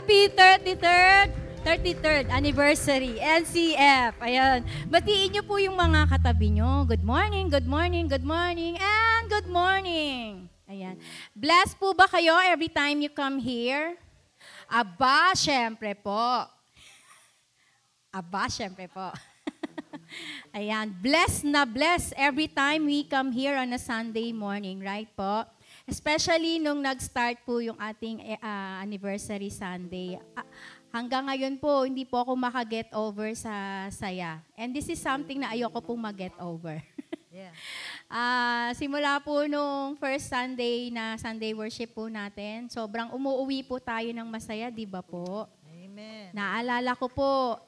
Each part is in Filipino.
Happy 33rd anniversary, NCF. Ayan. Batiin niyo po yung mga katabi niyo. Good morning, good morning, good morning, and good morning. Ayan. Blessed po ba kayo every time you come here? Aba, syempre po. Aba, syempre po. Ayan. Blessed na blessed every time we come here on a Sunday morning, right po? Especially nung nag-start po yung ating anniversary Sunday. Hanggang ngayon po, hindi po ako maka-get over sa saya. And this is something na ayoko pong mag-get over. Yeah. Simula po nung first Sunday na Sunday worship po natin, sobrang umuuwi po tayo ng masaya, di ba po? Amen. Naalala ko po,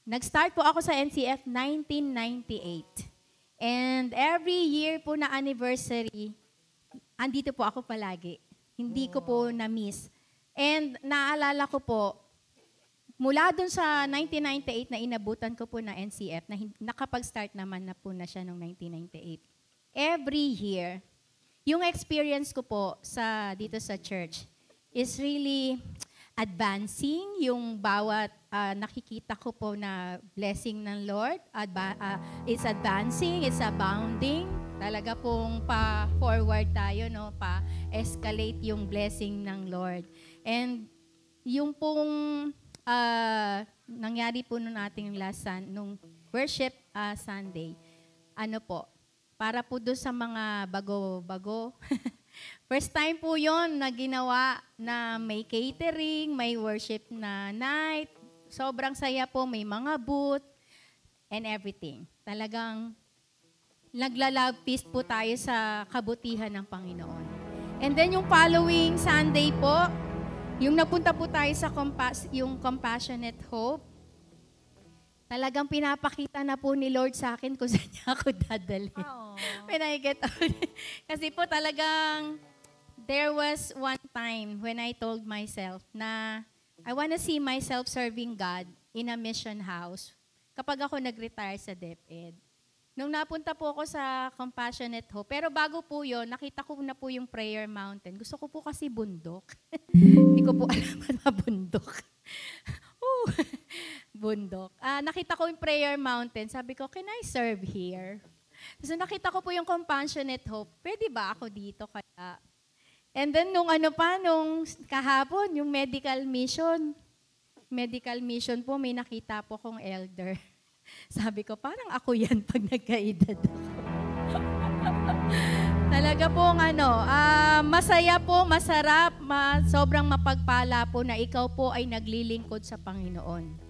nag-start po ako sa NCF 1998. And every year po na anniversary, andito po ako palagi. Hindi ko po na-miss. And naalala ko po, mula dun sa 1998 na inabutan ko po na NCF, na nakapag-start naman na po na siya noong 1998. Every year, yung experience ko po dito sa church is really advancing. Yung bawat nakikita ko po na blessing ng Lord, it's advancing, it's abounding. Talaga pong pa-forward tayo, no? Pa-escalate yung blessing ng Lord. And yung pong nangyari po nung ating nung worship Sunday, ano po, para po doon sa mga bago-bago, first time po yon na ginawa na may catering, may worship na night. Sobrang saya po, may mga booth and everything. Talagang nagla-love feast po tayo sa kabutihan ng Panginoon. And then yung following Sunday po, yung napunta po tayo sa yung Compassionate Hope, talagang pinapakita na po ni Lord sa akin kung saan niya ako dadalhin. When I get out. Kasi po talagang, there was one time when I told myself na I want to see myself serving God in a mission house kapag ako nag-retire sa DepEd. Nung napunta po ako sa Compassionate Hope, pero bago po yun, nakita ko na po yung Prayer Mountain. Gusto ko po kasi bundok. Hindi ko po alam na bundok. Bundok. Nakita ko yung Prayer Mountain. Sabi ko, can I serve here? So nakita ko po yung Compassionate Hope. Pwede ba ako dito kaya? And then nung kahapon, yung medical mission po, may nakita po kong elder. Sabi ko, parang ako yan pag nagkaedad ako. Talaga pong masaya po, masarap, sobrang mapagpala po na ikaw po ay naglilingkod sa Panginoon.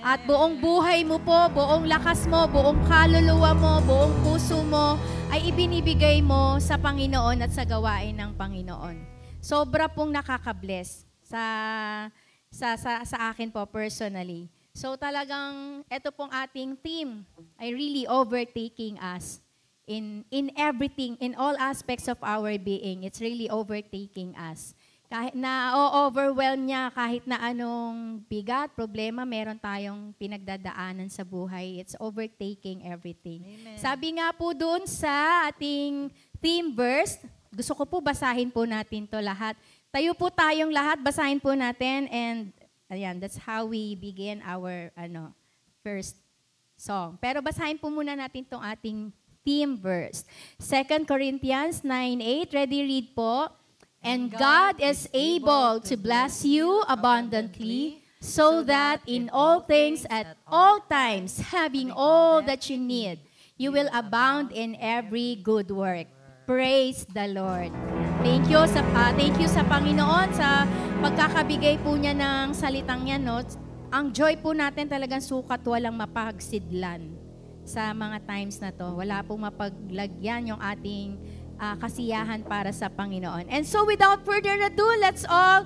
At buong buhay mo po, buong lakas mo, buong kaluluwa mo, buong puso mo, ay ibinibigay mo sa Panginoon at sa gawain ng Panginoon. Sobra pong nakaka-bless sa akin po personally. So talagang ito pong ating team ay really overtaking us in everything, in all aspects of our being. It's really overtaking us. Kahit na overwhelm niya, kahit na anong bigat, problema, meron tayong pinagdadaanan sa buhay. It's overtaking everything. Amen. Sabi nga po dun sa ating theme verse, gusto ko po basahin po natin to lahat. Tayo po tayong lahat, basahin po natin, and ayan, that's how we begin our first song. Pero basahin po muna natin tong ating theme verse. 2 Corinthians 9:8, ready, read po. And God is able to bless you abundantly, so that in all things at all times, having all that you need, you will abound in every good work. Praise the Lord. Thank you sa Panginoon sa pagkakabigay po niya ng salitang yan. No? Ang joy po natin talagang sukat, walang mapagsidlan sa mga times na to. Wala pong mapaglagyan yung ating kasiyahan para sa Panginoon. And so without further ado, let's all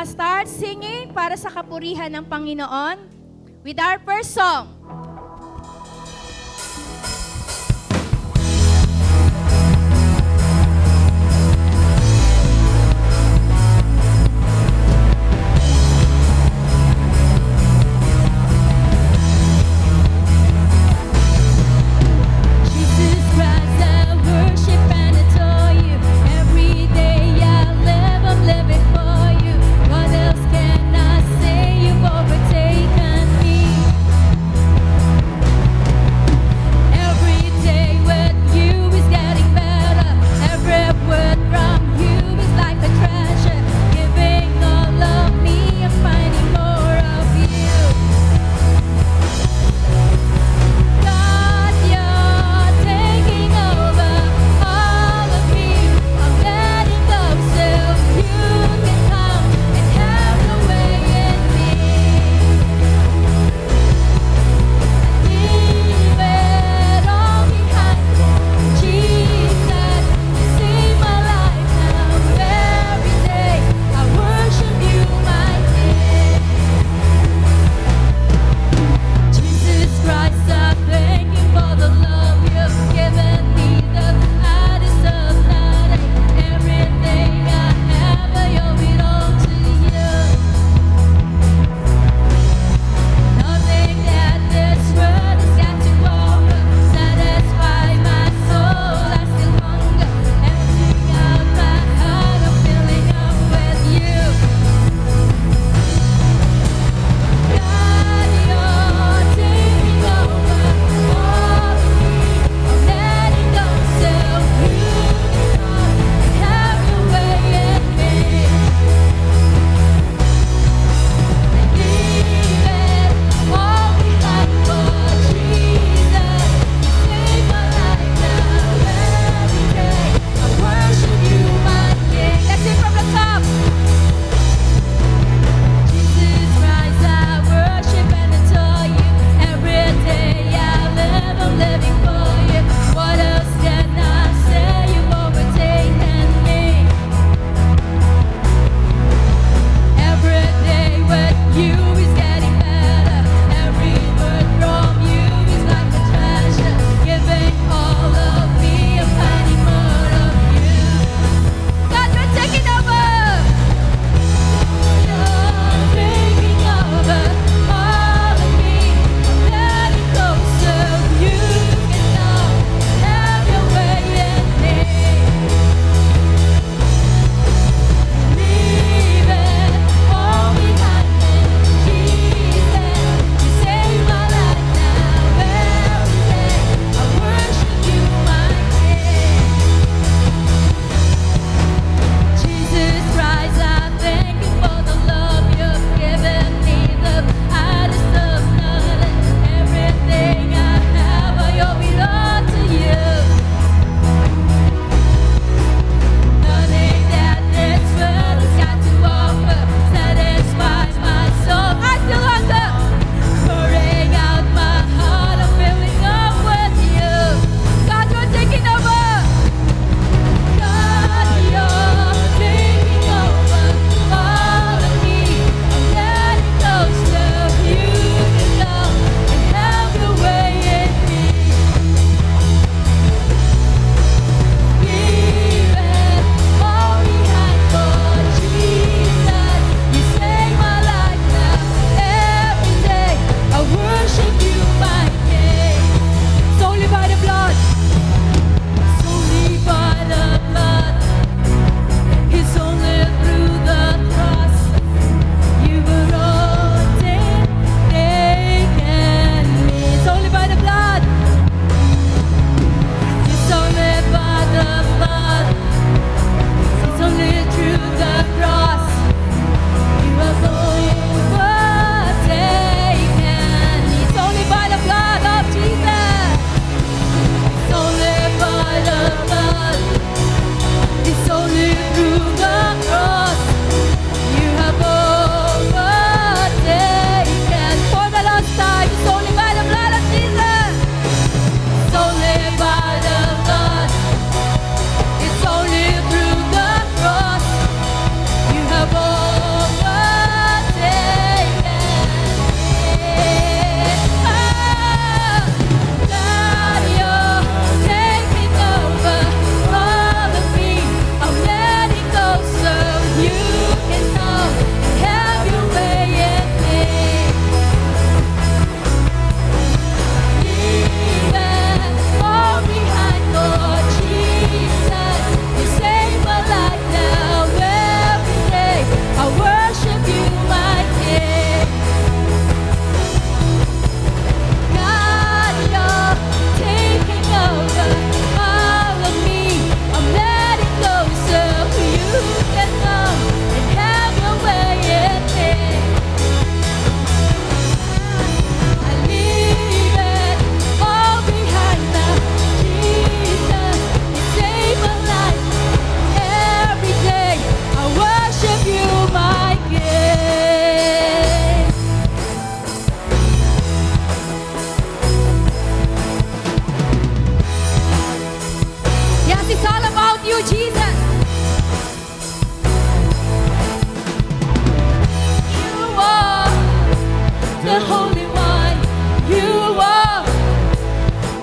start singing para sa kapurihan ng Panginoon with our first song. Live it for you.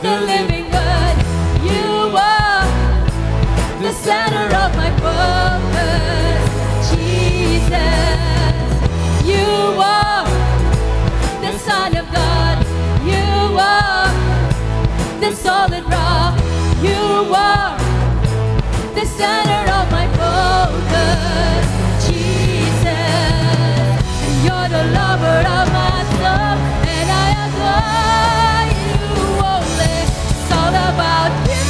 the living word. You are the center of my focus. Jesus, you are the Son of God. You are the solid rock. You are the center of my focus. Jesus, and you're the lover of my soul, and I adore you only. It's all about you.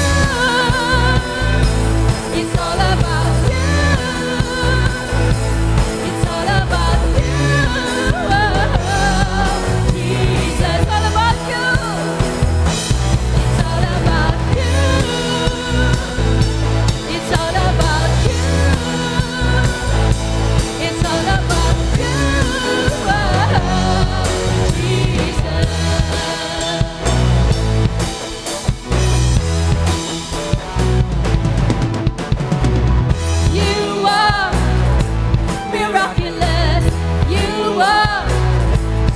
It's all about you. It's all about you. Jesus, all about you. It's all about you. It's all about you. It's all about you. Jesus. You are miraculous. You are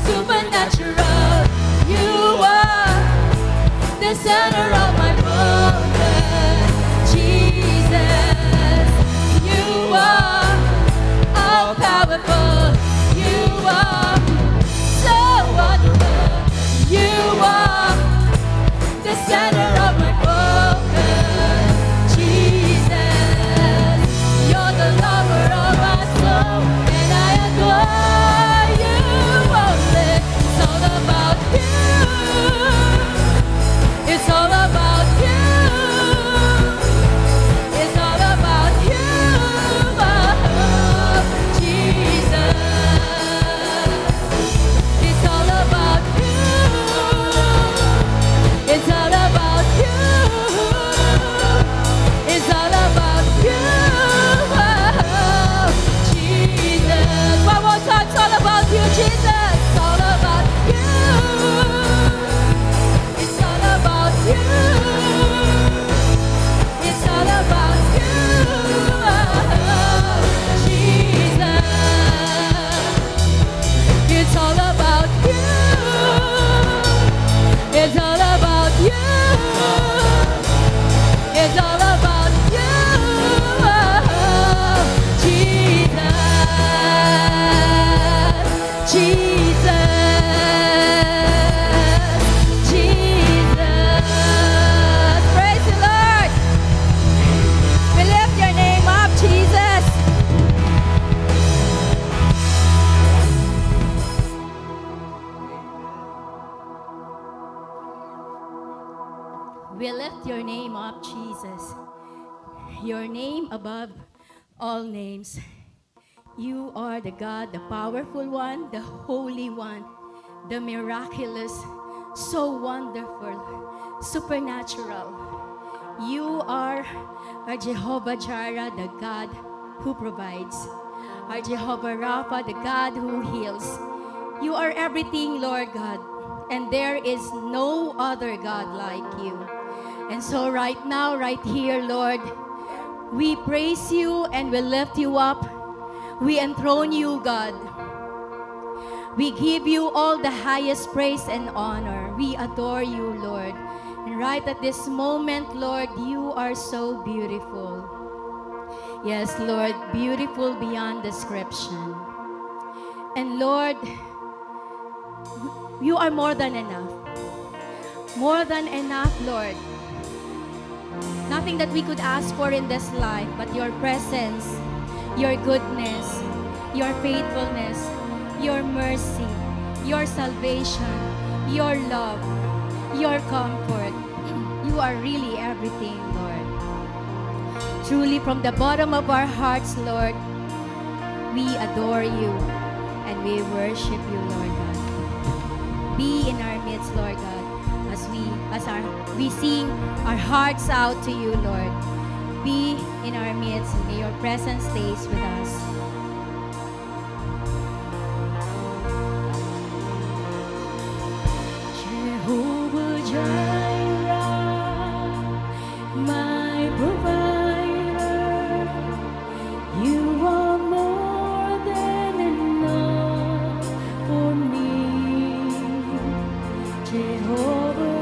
supernatural. You are the center of my focus. Jesus, you are all powerful. You are so wonderful. You are the center of my focus. Jesus, you're the lover of my soul, and I adore you only. It's all about you. It's all about you. It's all about you, Jesus. It's all about you. It's all about you. It's all about you, Jesus. One more time, it's all about you, Jesus. It's all about you. It's all about you. It's all about you, Jesus. It's all about you. It's all about you. It's all about you, Jesus. Jesus. Jesus. Praise the Lord. We lift your name up, Jesus. We lift your name up, Jesus. Your name above all names. You are the God, the powerful one, the holy one, the miraculous, so wonderful, supernatural. You are our Jehovah Jireh, the God who provides. Our Jehovah Rapha, the God who heals. You are everything, Lord God, and there is no other God like you. And so right now, right here, Lord, we praise you and we lift you up. We enthrone you, God. We give you all the highest praise and honor. We adore you, Lord. And right at this moment, Lord, you are so beautiful. Yes, Lord, beautiful beyond description. And Lord, you are more than enough. More than enough, Lord. Nothing that we could ask for in this life, but your presence, your goodness, your faithfulness, your mercy, your salvation, your love, your comfort. You are really everything, Lord. Truly, from the bottom of our hearts, Lord, we adore you and we worship you, Lord God. Be in our midst, Lord God, as we sing our hearts out to you, Lord. Be in our midst, and may your presence stays with us. Jehovah Jireh, my provider, you are more than enough for me. Jehovah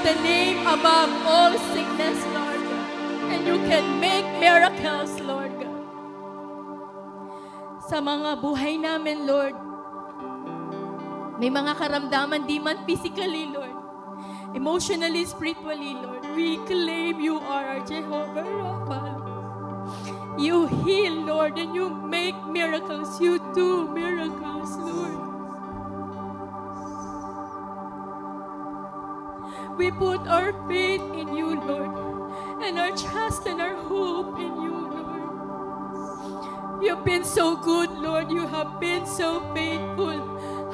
the name above all sickness, Lord God. And you can make miracles, Lord God. Sa mga buhay namin, Lord, may mga karamdaman di man physically, Lord, emotionally, spiritually, Lord, we claim you are our Jehovah Rapha. You heal, Lord, and you make miracles. You do miracles, Lord. We put our faith in you, Lord, and our trust and our hope in you, Lord. You've been so good, Lord. You have been so faithful.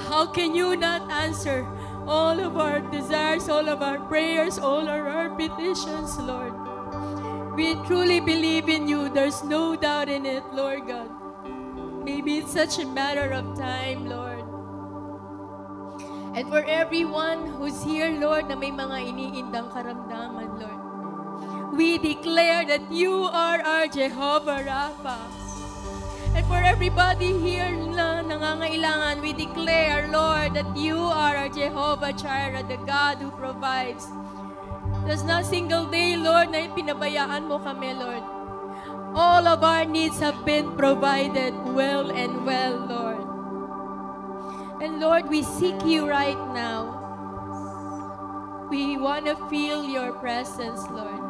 How can you not answer all of our desires, all of our prayers, all of our petitions, Lord? We truly believe in you. There's no doubt in it, Lord God. Maybe it's such a matter of time, Lord. And for everyone who's here, Lord, na may mga iniindang karamdaman, Lord, we declare that you are our Jehovah Rapha. And for everybody here na nangangailangan, we declare, Lord, that you are our Jehovah Jireh, the God who provides. There's not a single day, Lord, na pinabayaan mo kami, Lord. All of our needs have been provided well and well, Lord. And Lord, we seek you right now. We want to feel your presence, Lord.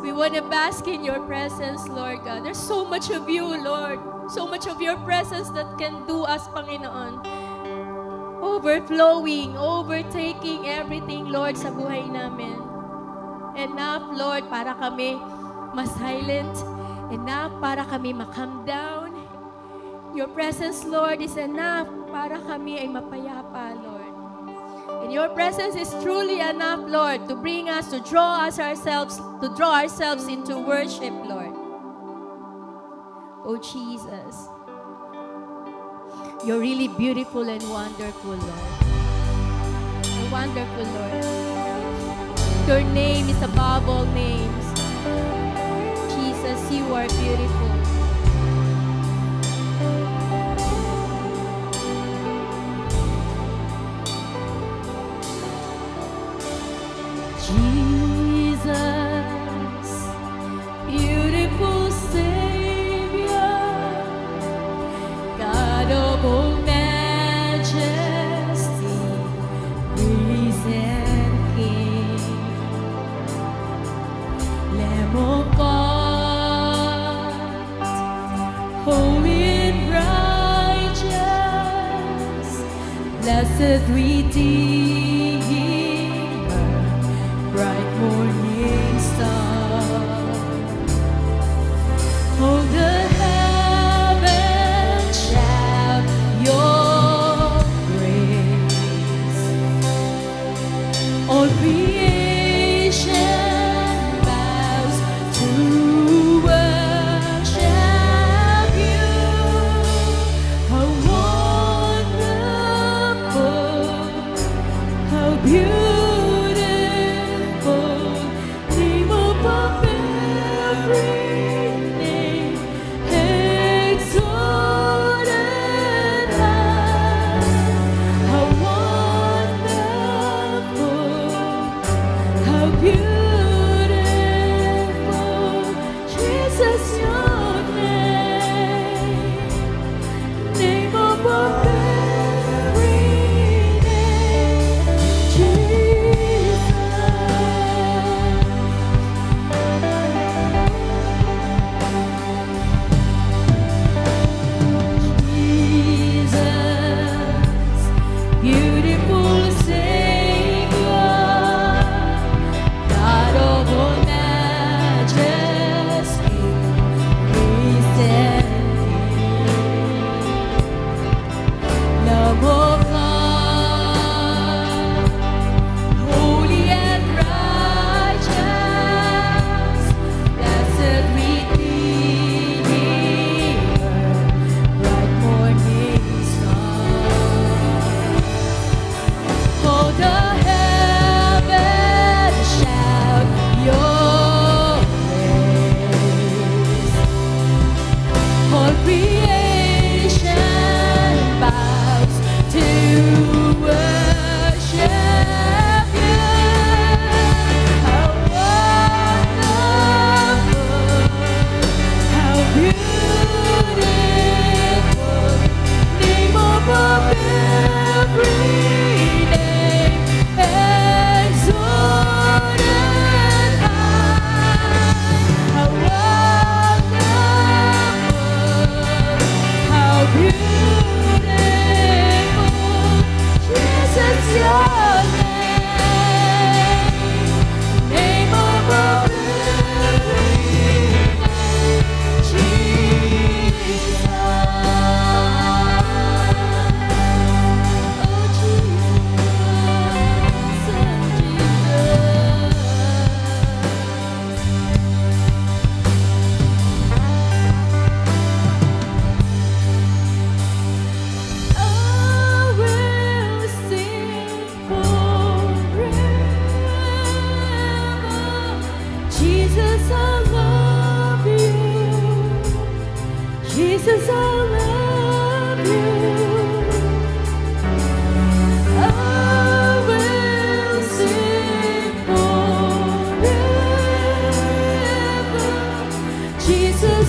We want to bask in your presence, Lord God. There's so much of you, Lord. So much of your presence that can do us, Panginoon. Overflowing, overtaking everything, Lord, sa buhay namin. Enough, Lord, para kami ma-silent. Enough para kami ma-calm down. Your presence, Lord, is enough para kami ay mapayapa, Lord. And your presence is truly enough, Lord, to bring us, to draw ourselves into worship, Lord. Oh, Jesus. You're really beautiful and wonderful, Lord. You're wonderful, Lord. Your name is above all names. Jesus, you are beautiful. Jesus, beautiful Savior, God of all majesty, risen King, Lamb of God, holy and righteous, blessed Redeemer, bright morning star. Oh, the heavens shout your praise. All creation bows to worship you.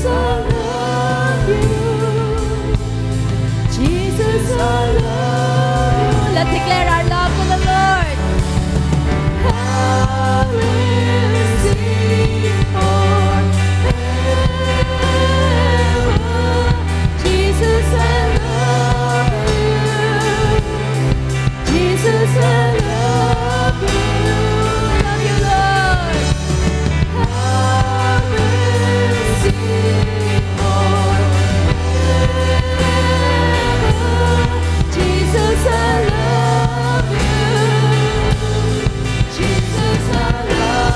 love you. Jesus, I love you. Let's declare our love to the Lord. I will sing forever. Jesus, I love you. Jesus, I love you. Love you, Lord. I will sing forever. Jesus, I love you. Jesus, I love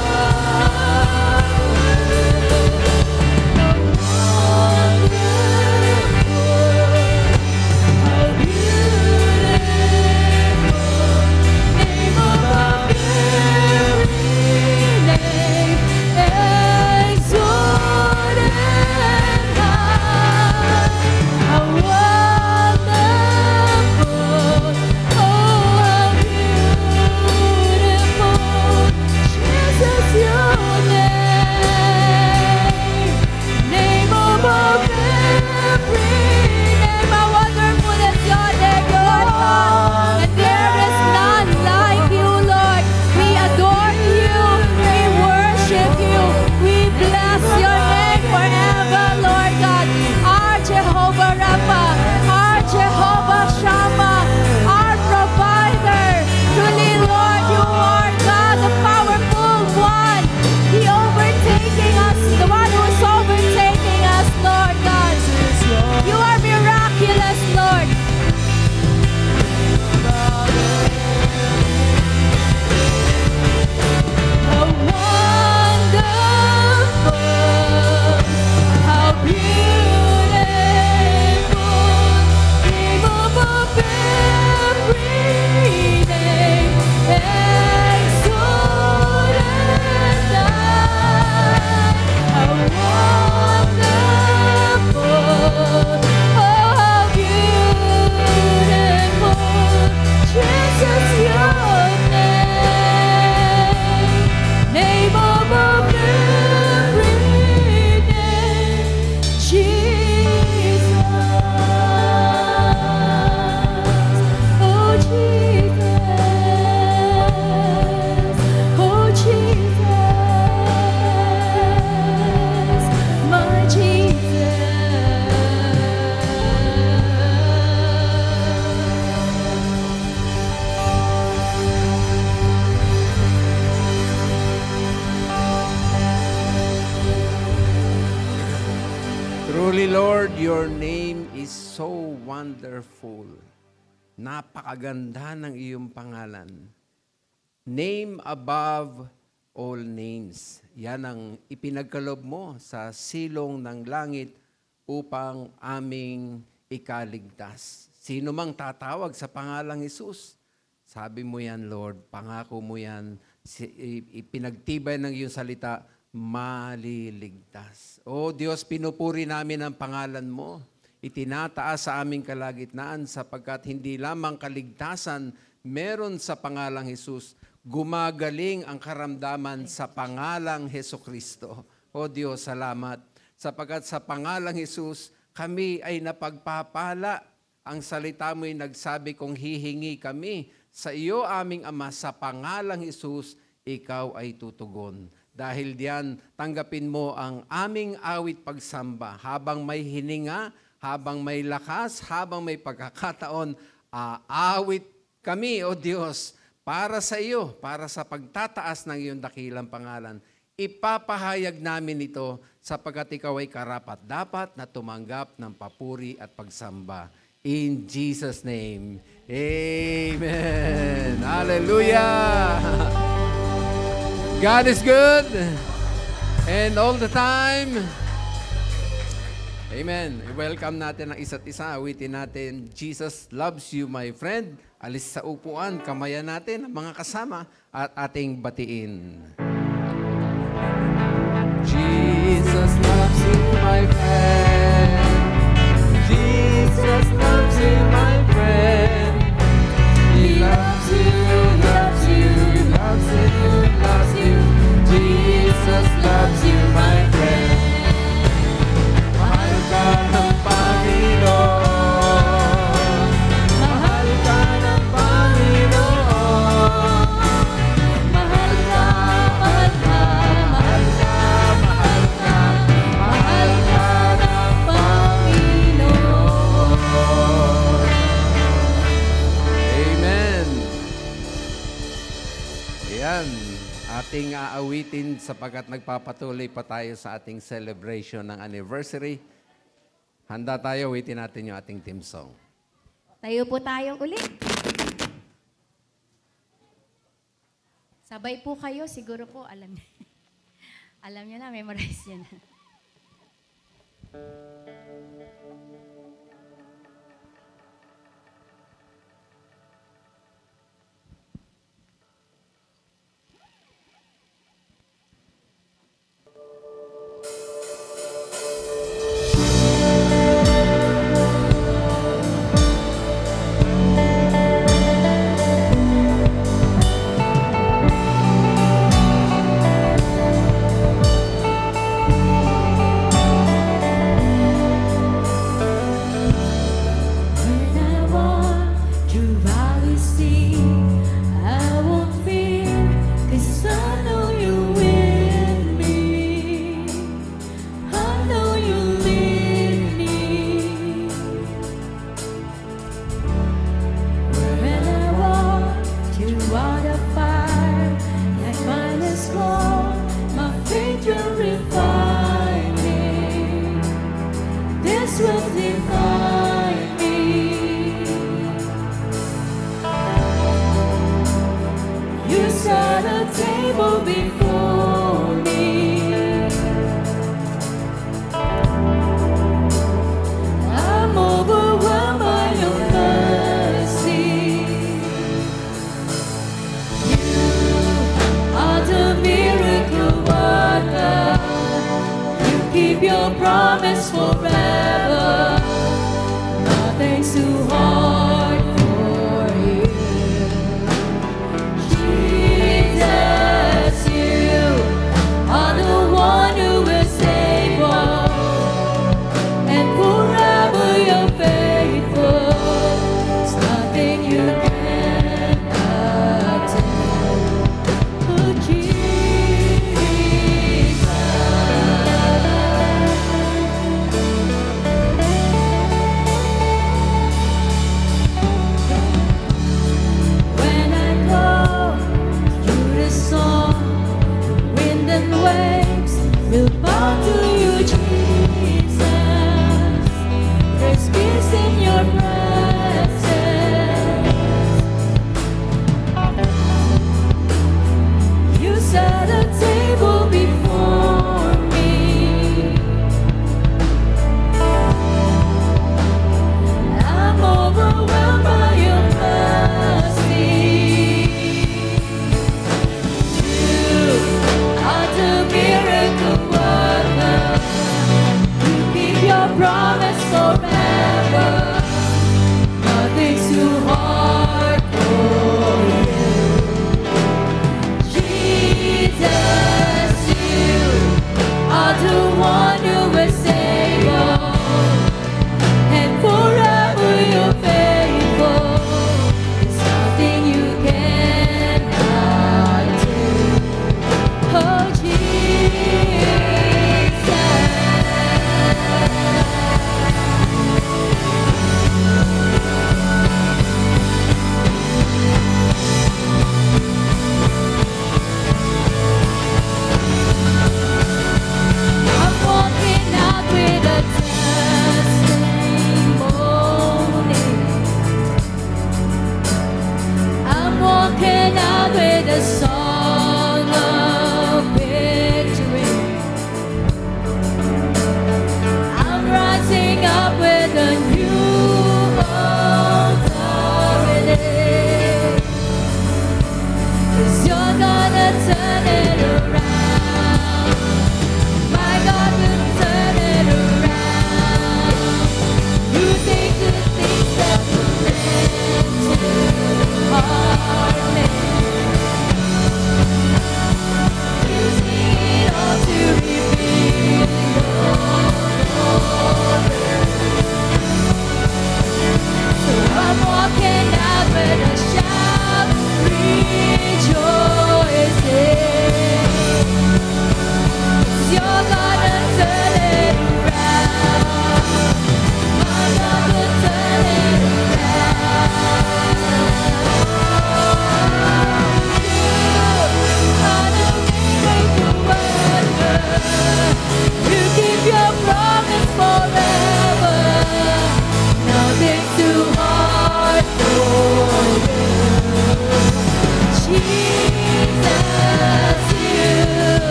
Truly, Lord, your name is so wonderful. Napakaganda ng iyong pangalan. Name above all names. Yan ang ipinagkaloob mo sa silong ng langit upang aming ikaligtas. Sino mang tatawag sa pangalang Jesus, sabi mo yan, Lord, pangako mo yan, ipinagtibay ng iyong salita, maliligtas. O Diyos, pinupuri namin ang pangalan mo. Itinataas sa aming kalagitnaan sapagkat hindi lamang kaligtasan meron sa pangalang Jesus, gumagaling ang karamdaman sa pangalang Hesukristo. O Diyos, salamat. Sapagkat sa pangalang Jesus, kami ay napagpapala. Ang salita mo'y nagsabi kung hihingi kami sa iyo aming Ama sa pangalang Jesus, ikaw ay tutugon. Dahil diyan, tanggapin mo ang aming awit pagsamba. Habang may hininga, habang may lakas, habang may pagkakataon, aawit kami, O Diyos, para sa iyo, para sa pagtataas ng iyong dakilang pangalan. Ipapahayag namin ito sapagkat ikaw ay karapat-dapat na tumanggap ng papuri at pagsamba. In Jesus' name, amen. Hallelujah! God is good, and all the time. Amen. Welcome natin ang isa't isa. Awitin natin, Jesus loves you, my friend. Alis sa upuan, kamayan natin ang mga kasama at ating batiin. Jesus loves you, my friend. Jesus loves you, my friend. He loves you, loves you, loves you, loves you. Jesus loves you, my friend. ating aawitin sapagkat nagpapatuloy pa tayo sa ating celebration ng anniversary. Handa tayo, awitin natin yung ating theme song. Tayo po tayo ulit. Sabay po kayo, siguro po alam niyo. Alam niyo na, memorize niyo na.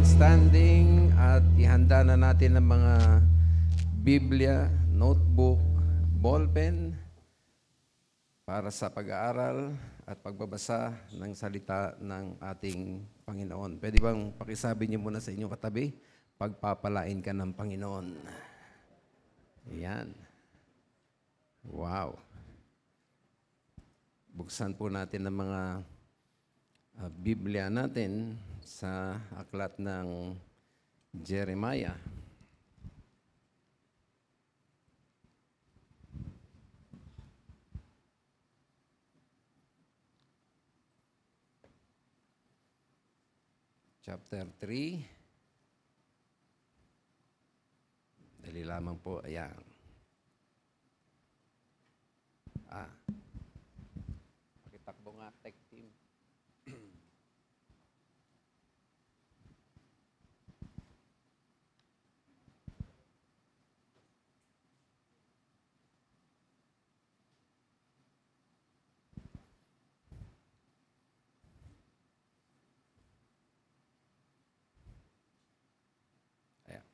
standing at ihanda na natin ang mga Biblia, notebook, ballpen para sa pag-aaral at pagbabasa ng salita ng ating Panginoon. Pwede bang pakisabi niyo muna sa inyong katabi? Pagpapalain ka ng Panginoon. Ayan. Wow. Buksan po natin ang mga Biblia natin sa aklat ng Jeremiah. Chapter 3. Dali lamang po. Ayan. Pakitakbo nga, tech team. Ayan.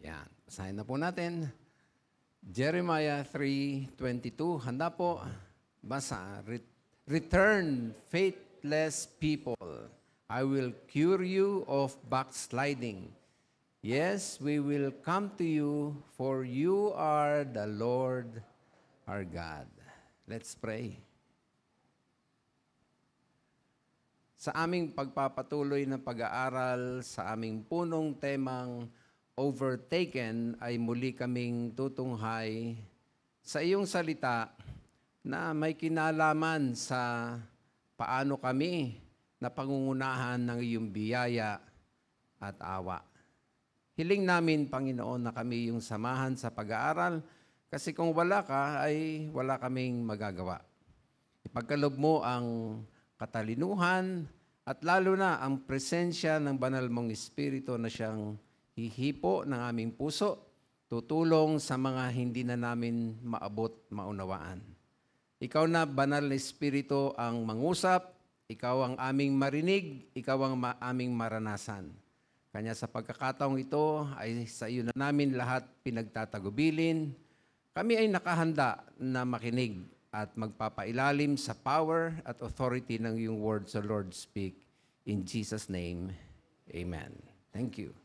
Yan. Basahin na po natin. Jeremiah 3:22. Handa po. Basa. Return, faithless people. I will cure you of backsliding. Yes, we will come to you, for you are the Lord our God. Let's pray. Sa aming pagpapatuloy ng pag-aaral sa aming punong temang overtaken ay muli kaming tutunghay sa iyong salita na may kinalaman sa paano kami na pangungunahan ng iyong biyaya at awa. Hiling namin, Panginoon, na kami yung samahan sa pag-aaral kasi kung wala ka ay wala kaming magagawa. Ipagkaloob mo ang katalinuhan at lalo na ang presensya ng banal mong Espiritu na siyang hihipo ng aming puso, tutulong sa mga hindi na namin maabot maunawaan. Ikaw na, banal na Espiritu, ang mangusap, ikaw ang aming marinig, ikaw ang aming maranasan. Kanya sa pagkakataong ito ay sa iyo na namin lahat pinagtatagubilin. Kami ay nakahanda na makinig at magpapailalim sa power at authority ng iyong word. So Lord, speak. In Jesus' name, amen. Thank you.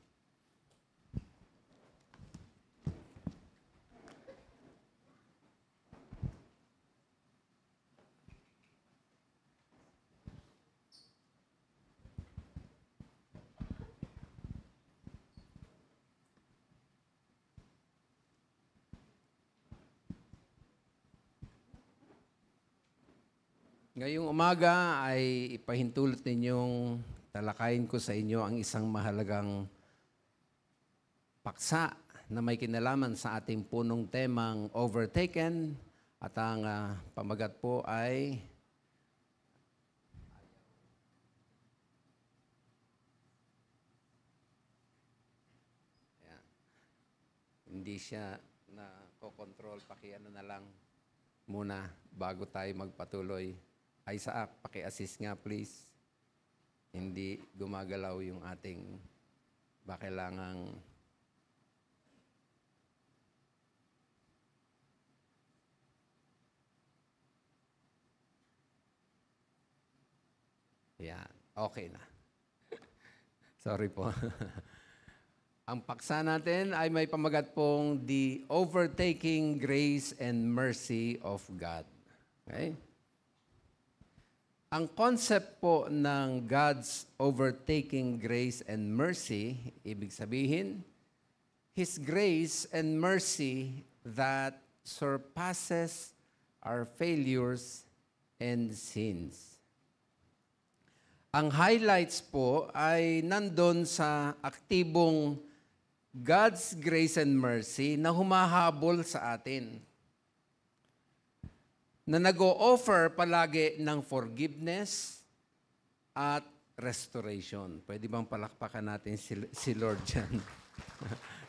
Ngayong umaga ay ipahintulot ninyong talakayin ko sa inyo ang isang mahalagang paksa na may kinalaman sa ating punong temang overtaken at ang pamagat po ay hindi siya na kokontrol, pakiano na lang muna bago tayo magpatuloy. Isaac, paki-assist nga please. Hindi gumagalaw yung ating kailangang yan, okay na. Sorry po. Ang paksa natin ay may pamagat pong The Overtaking Grace and Mercy of God. Okay? Ang concept po ng God's overtaking grace and mercy, ibig sabihin, His grace and mercy that surpasses our failures and sins. Ang highlights po ay nandun sa aktibong God's grace and mercy na humahabol sa atin, na nag-o-offer palagi ng forgiveness at restoration. Pwede bang palakpakan natin si Lord dyan?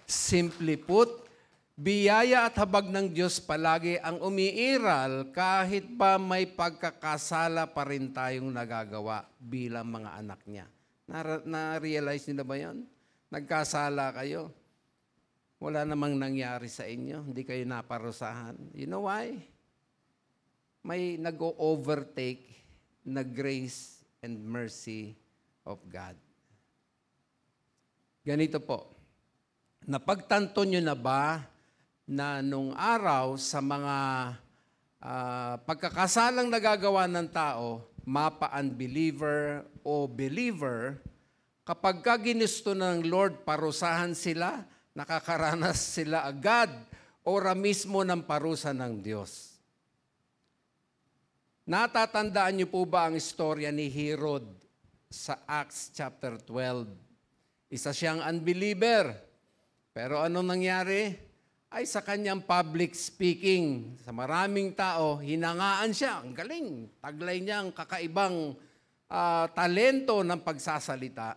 Simply put, biyaya at habag ng Diyos palagi ang umiiral kahit pa may pagkakasala pa rin tayong nagagawa bilang mga anak niya. Na-realize niyo na ba yun? Nagkasala kayo. Wala namang nangyari sa inyo. Hindi kayo naparusahan. You know why? May nag-overtake na grace and mercy of God. Ganito po. Napagtanto nyo na ba na nung araw sa mga pagkakasalang nagagawa ng tao, mapa unbeliever o believer, kapag ka ginusto ng Lord parusahan sila, nakakaranas sila agad ora mismo ng parusa ng Diyos. Natatandaan niyo po ba ang istorya ni Herod sa Acts chapter 12? Isa siyang unbeliever. Pero anong nangyari? Ay sa kanyang public speaking, sa maraming tao, hinangaan siya. Ang galing. Taglay niya ang kakaibang talento ng pagsasalita.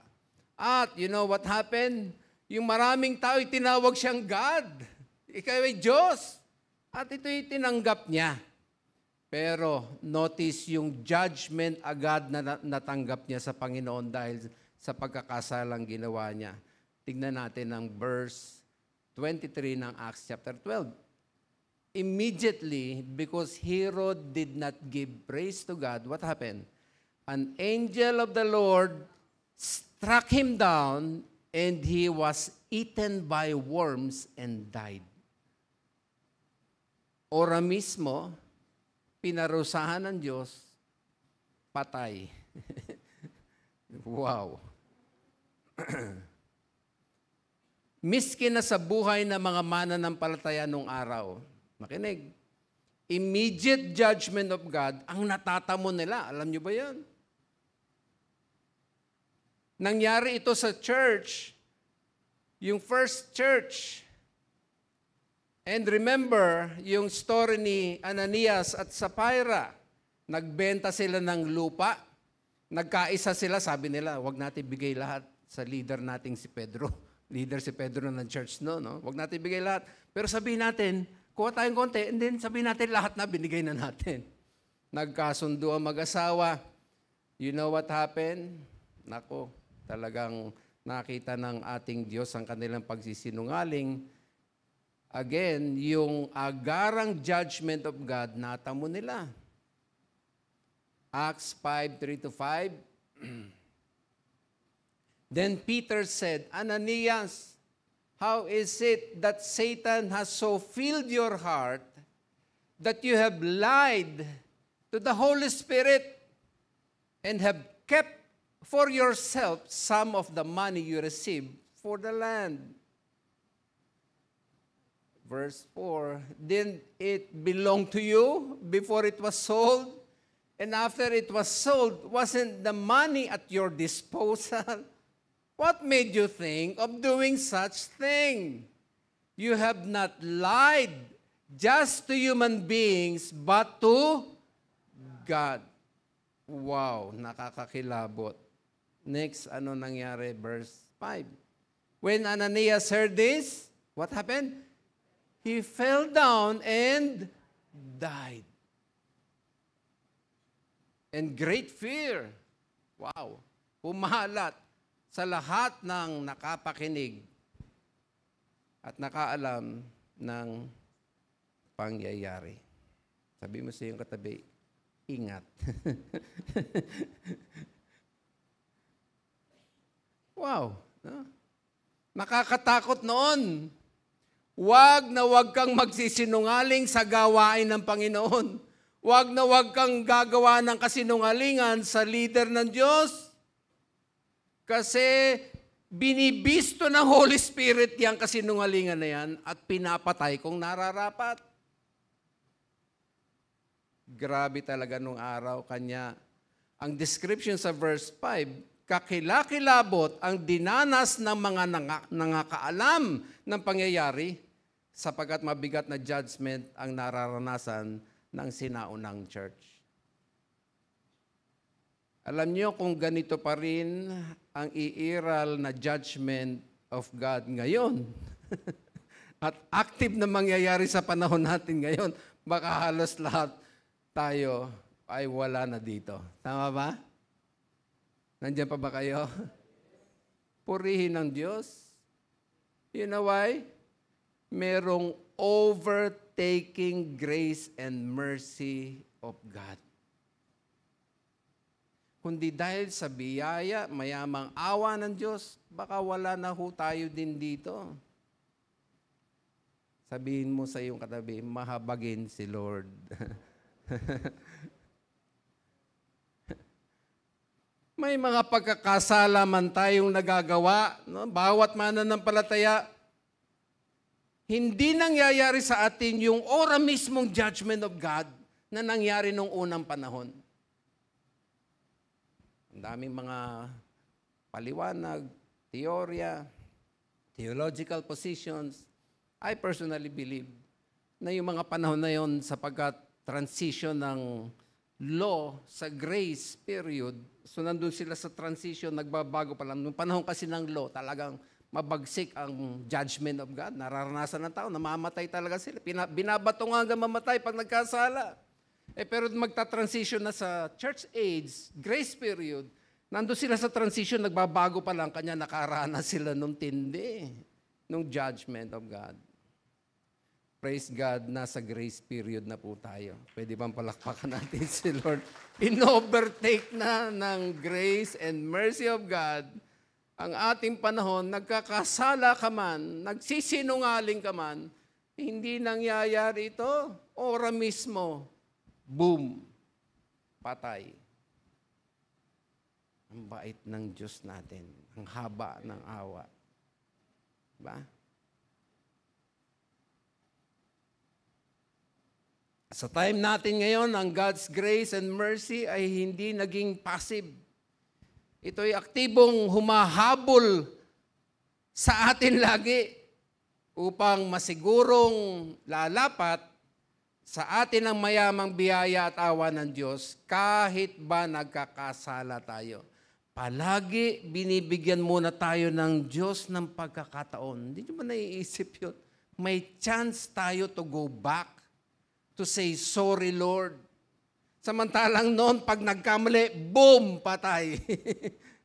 At you know what happened? Yung maraming tao, tinawag siyang God. Ikaw ay Diyos. At ito'y tinanggap niya. Pero notice yung judgment agad na natanggap niya sa Panginoon dahil sa pagkakasalang ginawa niya. Tignan natin ang verse 23 ng Acts chapter 12. Immediately, because Herod did not give praise to God, what happened? An angel of the Lord struck him down and he was eaten by worms and died. Ora mismo, pinarusahan ng Diyos, patay. Wow. Miski na sa buhay ng mga mananampalataya nung araw, makinig, immediate judgment of God ang natatamo nila. Alam niyo ba yan? Nangyari ito sa church, yung first church. And remember, yung story ni Ananias at Sapphira, nagbenta sila ng lupa, nagkaisa sila, sabi nila, wag natin bigay lahat sa leader nating si Pedro. Leader si Pedro ng church, no? Wag natin bigay lahat. Pero sabihin natin, kuha tayong konti, and then sabihin natin lahat na binigay na natin. Nagkasundo ang mag-asawa. You know what happened? Nako, talagang nakita ng ating Diyos ang kanilang pagsisinungaling. Again, yung agarang judgment of God, natamo nila. Acts 5:3-5. Then Peter said, Ananias, how is it that Satan has so filled your heart that you have lied to the Holy Spirit and have kept for yourself some of the money you received for the land? Verse 4, didn't it belong to you before it was sold? And after it was sold, wasn't the money at your disposal? What made you think of doing such thing? You have not lied just to human beings, but to God. Wow, nakakakilabot. Next, ano nangyari? Verse 5. When Ananias heard this, what happened? He fell down and died. And great fear. Wow. Pumalat sa lahat ng nakapakinig at nakaalam ng pangyayari. Sabi mo sa iyong katabi, ingat. Wow. No? Nakakatakot noon. Wag na wag kang magsisinungaling sa gawain ng Panginoon. Wag na wag kang gagawa ng kasinungalingan sa leader ng Diyos. Kasi binibisto ng Holy Spirit yung kasinungalingan na yan at pinapatay kung nararapat. Grabe talaga nung araw. Kanya, ang description sa verse 5, kakilakilabot ang dinanas ng mga nangakaalam ng pangyayari sapagkat mabigat na judgment ang nararanasan ng sinaunang church. Alam niyo kung ganito pa rin ang iiral na judgment of God ngayon. At active na mangyayari sa panahon natin ngayon, baka halos lahat tayo ay wala na dito. Tama ba? Nandiyan pa ba kayo? Purihin ng Diyos. You know why? Merong overtaking grace and mercy of God. Kundi dahil sa biyaya, mayamang awa ng Diyos, baka wala na ho tayo din dito. Sabihin mo sa iyong katabi, mahabagin si Lord. May mga pagkakasala man tayong nagagawa, no? Bawat mananampalataya, hindi nangyayari sa atin yung ora mismong judgment of God na nangyari nung unang panahon. Ang daming mga paliwanag, teorya, theological positions. I personally believe na yung mga panahon na yon sapagkat transition ng law sa grace period, so nandun sila sa transition, nagbabago pa lang. Nung panahon kasi ng law, talagang mabagsik ang judgment of God. Nararanasan ng tao, namamatay talaga sila. Binabato nga hanggang mamatay pag nagkasala. Pero magta-transition na sa church age, grace period, nandun sila sa transition, nagbabago pa lang, kanya nakaranas sila nung tindi, nung judgment of God. Praise God, nasa grace period na po tayo. Pwede bang palakpakan natin si Lord? In-overtake na ng grace and mercy of God ang ating panahon, nagkakasala ka man, nagsisinungaling ka man, hindi nangyayari ito. Ora mismo, boom, patay. Ang bait ng Diyos natin, ang haba ng awa. Diba? Sa time natin ngayon, ang God's grace and mercy ay hindi naging passive. Ito'y aktibong humahabol sa atin lagi upang masigurong lalapat sa atin ang mayamang biyaya at awa ng Diyos kahit ba nagkakasala tayo. Palagi binibigyan muna tayo ng Diyos ng pagkakataon. Hindi nyo ba naiisip yun? May chance tayo to go back. To say, sorry Lord. Samantalang noon, pag nagkamali, boom, patay.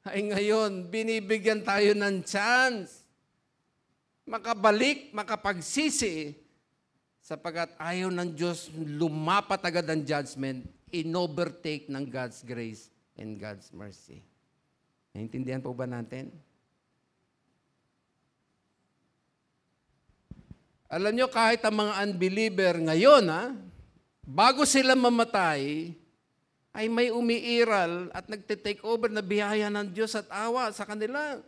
Ay ngayon, binibigyan tayo ng chance. Makabalik, makapagsisi, sapagkat ayaw ng Diyos lumapat agad ang judgment, in-overtake ng God's grace and God's mercy. Naintindihan po ba natin? Alam nyo, kahit ang mga unbeliever ngayon, bago sila mamatay, ay may umiiral at nagtitake over na biyaya ng Diyos at awa sa kanila.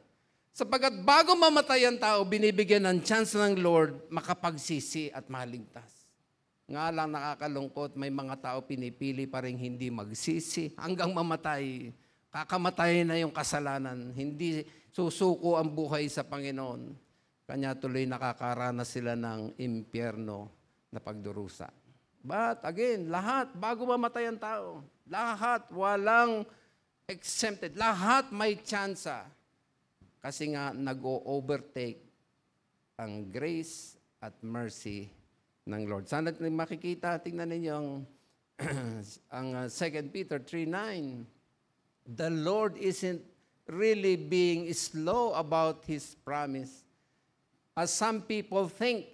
Sapagkat bago mamatay ang tao, binibigyan ng chance ng Lord makapagsisi at maligtas. Nga lang nakakalungkot, may mga tao pinipili pa rin hindi magsisi hanggang mamatay. Kakamatay na yung kasalanan, hindi susuko ang buhay sa Panginoon. Kanya tuloy nakakaranas sila ng impyerno na pagdurusa. But again, lahat, bago mamatay ang tao, lahat, walang exempted, lahat may tsansa. Kasi nga nag-o-overtake ang grace at mercy ng Lord. Sana makikita, tingnan ninyo ang 2 Peter 3:9. The Lord isn't really being slow about His promise. As some people think,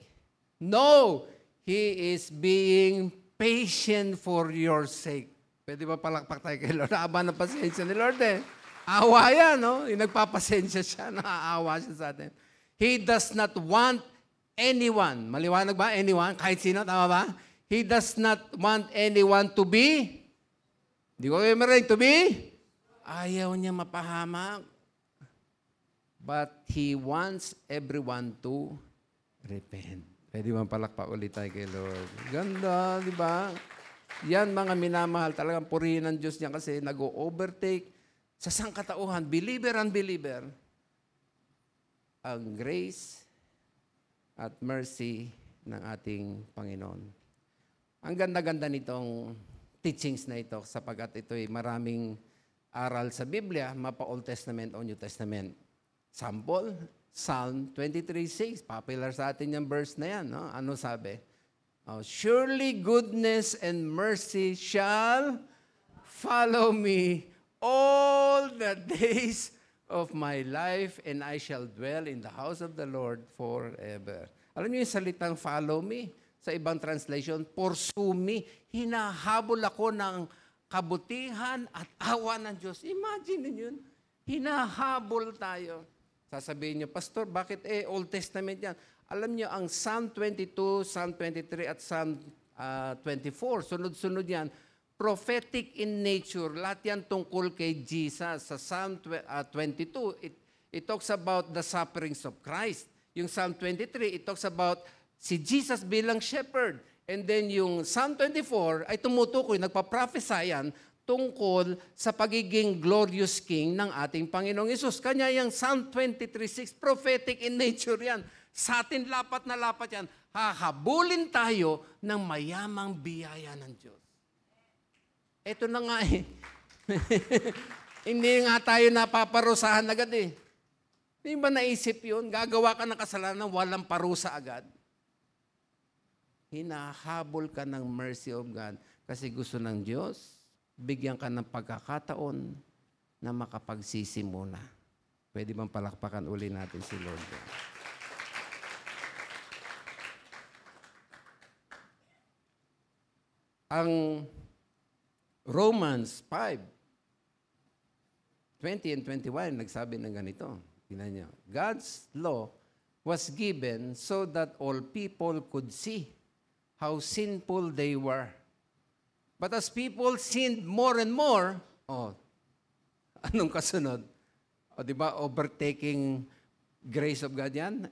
no, He is being patient for your sake. Pwede ba palakpak tayo kay Lord? Haba ng pasensya ni Lord eh. Awa yan, no? Yung nagpapasensya siya, naaawa siya sa atin. He does not want anyone. Maliwanag ba? Anyone? Kahit sino, tama ba? He does not want anyone to be, di ko kayo marinig, to be? Ayaw niya mapahamak. But He wants everyone to repent. Pwede bang palakpak ulit tayo kay Lord? Ganda, di ba? Yan mga minamahal, talagang purihin ng Diyos niya kasi nag-o-overtake sa sangkatauhan, believer, unbeliever, ang grace at mercy ng ating Panginoon. Ang ganda-ganda nitong teachings na ito sapagkat ito'y maraming aral sa Biblia, mapa Old Testament o New Testament. Sample, Psalm 23:6. Popular sa atin yung verse na yan. No? Ano sabi? Surely goodness and mercy shall follow me all the days of my life, and I shall dwell in the house of the Lord forever. Alam niyo yung salitang follow me? Sa ibang translation, pursue me. Hinahabol ako ng kabutihan at awa ng Diyos. Imagine yun. Hinahabol tayo. Sasabihin niyo, Pastor, bakit Old Testament yan? Alam niyo, ang Psalm 22, Psalm 23 at Psalm 24, sunod-sunod yan, prophetic in nature. Lahat yan tungkol kay Jesus. Sa Psalm 22, it talks about the sufferings of Christ. Yung Psalm 23, it talks about si Jesus bilang shepherd. And then yung Psalm 24 ay tumutukoy, nagpa-prophesy yan tungkol sa pagiging glorious king ng ating Panginoong Hesus. Kanya yung Psalm 23:6, prophetic in nature yan. Sa atin lapat na lapat yan. Hahabulin tayo ng mayamang biyaya ng Diyos. Ito na nga eh. Hindi nga tayo napaparusahan agad eh. Hindi ba naisip yun? Gagawa ka ng kasalanan, walang parusa agad. Hinahabol ka ng mercy of God kasi gusto ng Diyos, bigyan ka ng pagkakataon na makapagsisi muna. Pwede bang palakpakan uli natin si Lord? Ang Romans 5:20 and 21, nagsabi ng ganito. Tingnan niyo. God's law was given so that all people could see how sinful they were. But as people sinned more and more, anong kasunod? Di ba, overtaking grace of God yan?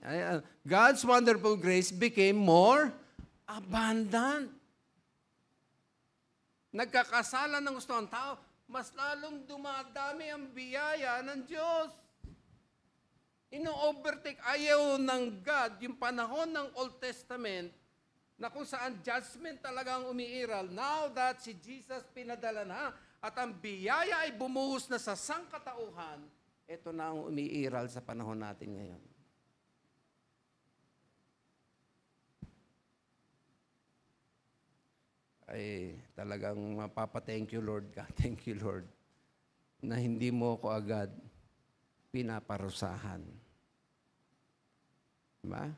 God's wonderful grace became more abundant. Nagkakasala ng gusto ng tao, mas lalong dumadami ang biyaya ng Diyos. Ino-overtake, ayaw ng God, yung panahon ng Old Testament, na kung saan judgment talagang umiiral. Now that si Jesus pinadala na at ang biyaya ay bumuhos na sa sangkatauhan, ito na ang umiiral sa panahon natin ngayon. Ay talagang mapapa-thank you Lord ka. Thank you Lord na hindi mo ko agad pinaparusahan. Diba?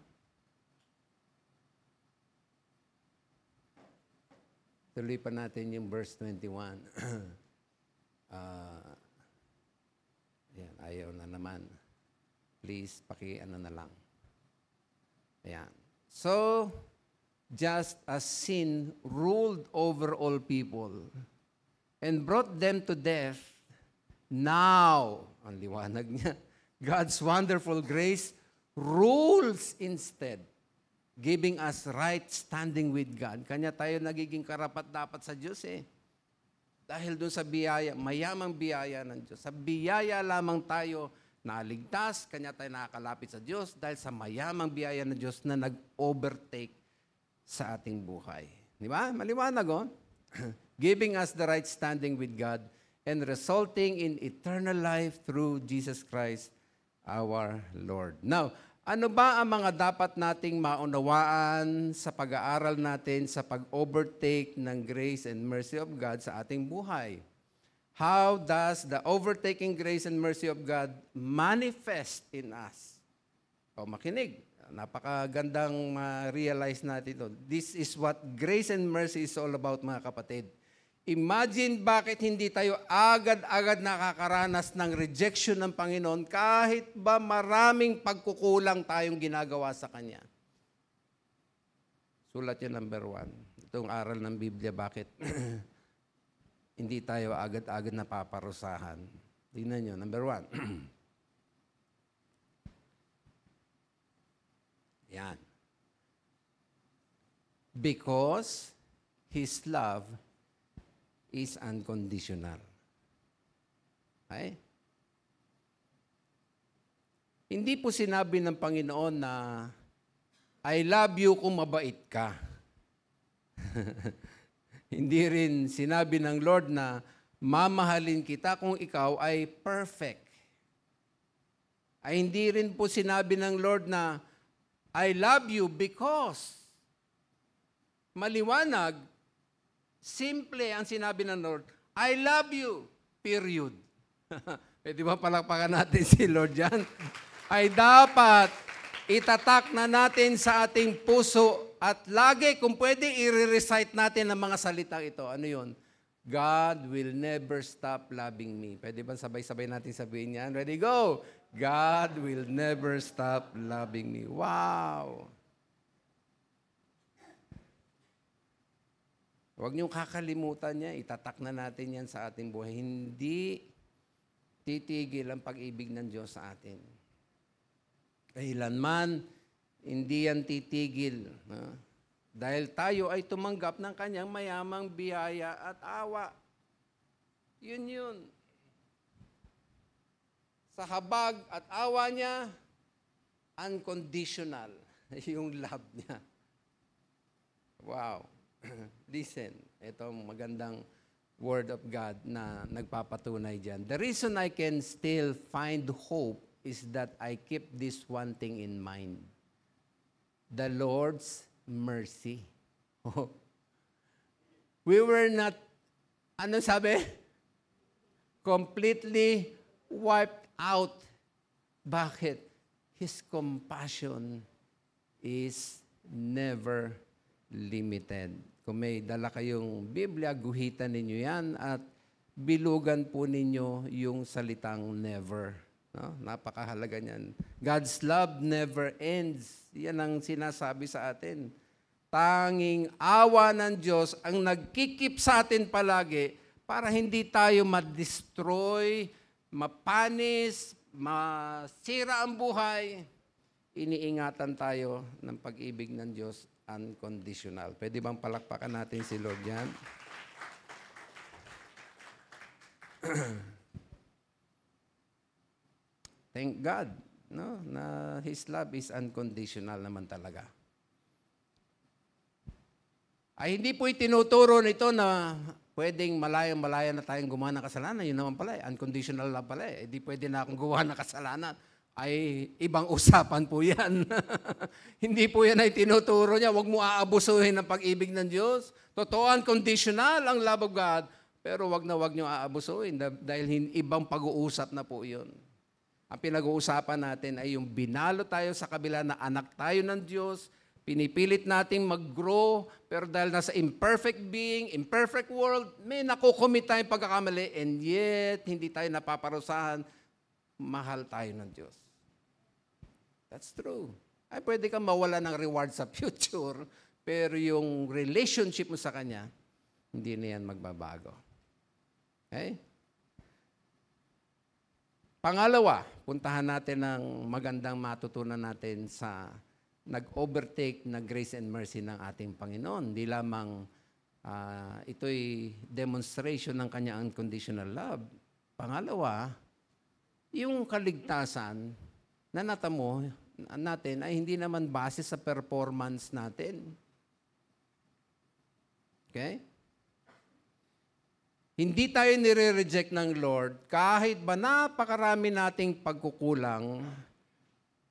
Tuloy pa natin yung verse 21. Ayan, ayaw na naman. Please, paki-ano na lang. Ayan. So, just as sin ruled over all people and brought them to death, now, ang liwanag niya, God's wonderful grace rules instead, giving us right standing with God. Kanya tayo nagiging karapat-dapat sa Diyos eh. Dahil doon sa biyaya, mayamang biyaya ng Diyos. Sa biyaya lamang tayo naligtas, kanya tayo nakakalapit sa Diyos dahil sa mayamang biyaya ng Diyos na nag-overtake sa ating buhay. Di ba? Maliwanag oh. Giving us the right standing with God and resulting in eternal life through Jesus Christ our Lord. Now, ano ba ang mga dapat nating maunawaan sa pag-aaral natin sa pag-overtake ng grace and mercy of God sa ating buhay? How does the overtaking grace and mercy of God manifest in us? Makinig. Napakagandang ma-realize natin ito. This is what grace and mercy is all about, mga kapatid. Imagine bakit hindi tayo agad-agad nakakaranas ng rejection ng Panginoon kahit ba maraming pagkukulang tayong ginagawa sa Kanya. Sulat yun number 1. Itong aral ng Biblia, bakit hindi tayo agad-agad napaparusahan. Tingnan nyo, number 1. Yan. Because His love is unconditional. Okay? Hindi po sinabi ng Panginoon na, I love you kung mabait ka. Hindi rin sinabi ng Lord na, mamahalin kita kung ikaw ay perfect. ay hindi rin po sinabi ng Lord na, I love you because. Maliwanag, simple ang sinabi ng Lord, I love you, period. Pwede ba palakpakan natin si Lord yan? Ay dapat itatak na natin sa ating puso at lagi, kung pwede, i-recite natin ang mga salitang ito. Ano yun? God will never stop loving me. Pwede ba sabay-sabay natin sabihin yan? Ready, go! God will never stop loving me. Wow! Huwag niyong kakalimutan niya. Itatak na natin yan sa ating buhay. Hindi titigil ang pag-ibig ng Diyos sa atin. Kailanman, hindi yan titigil. Dahil tayo ay tumanggap ng kanyang mayamang biyaya at awa. Yun yun. Sa habag at awa niya, unconditional yung love niya. Wow. Listen, itong magandang word of God na nagpapatunay dyan. The reason I can still find hope is that I keep this one thing in mind. The Lord's mercy. We were not, ano sabi? Completely wiped out. Bakit? His compassion is never limited. Kung may dala kayong Biblia, guhitan ninyo yan at bilugan po ninyo yung salitang never. No? Napakahalaga niyan. God's love never ends. Yan ang sinasabi sa atin. Tanging awa ng Diyos ang nagkikip sa atin palagi para hindi tayo ma-destroy, mapanis, masira ang buhay. Iniingatan tayo ng pag-ibig ng Diyos unconditional. Pwede bang palakpakan natin si Lord yan? Thank God, no, na His love is unconditional naman talaga. Ay hindi po itinuturo nito na pwedeng malayang-malaya na tayong gumawa ng kasalanan. Yun naman pala, unconditional love pala. Hindi pwede na akong gumawa ng kasalanan. Ay ibang usapan po yan. Hindi po yan ay tinuturo niya. Huwag mo aabusuhin ang pag-ibig ng Diyos. Totoo, unconditional ang love of God. Pero wag niyo aabusuhin dahil ibang pag-uusap na po yun. Ang pinag-uusapan natin ay yung binalo tayo sa kabila na anak tayo ng Diyos, pinipilit nating mag-grow, pero dahil nasa imperfect being, imperfect world, may nakukumit tayong pagkakamali, and yet, hindi tayo napaparusahan, mahal tayo ng Diyos. That's true. Ay, pwede kang mawala ng reward sa future, pero yung relationship mo sa Kanya, hindi na yan magbabago. Okay? Pangalawa, puntahan natin ng magandang matutunan natin sa nag-overtake na grace and mercy ng ating Panginoon. Di lamang ito'y demonstration ng Kanyang unconditional love. Pangalawa, yung kaligtasan na natamo natin ay hindi naman base sa performance natin. Okay? Hindi tayo nire-reject ng Lord kahit ba napakarami nating pagkukulang,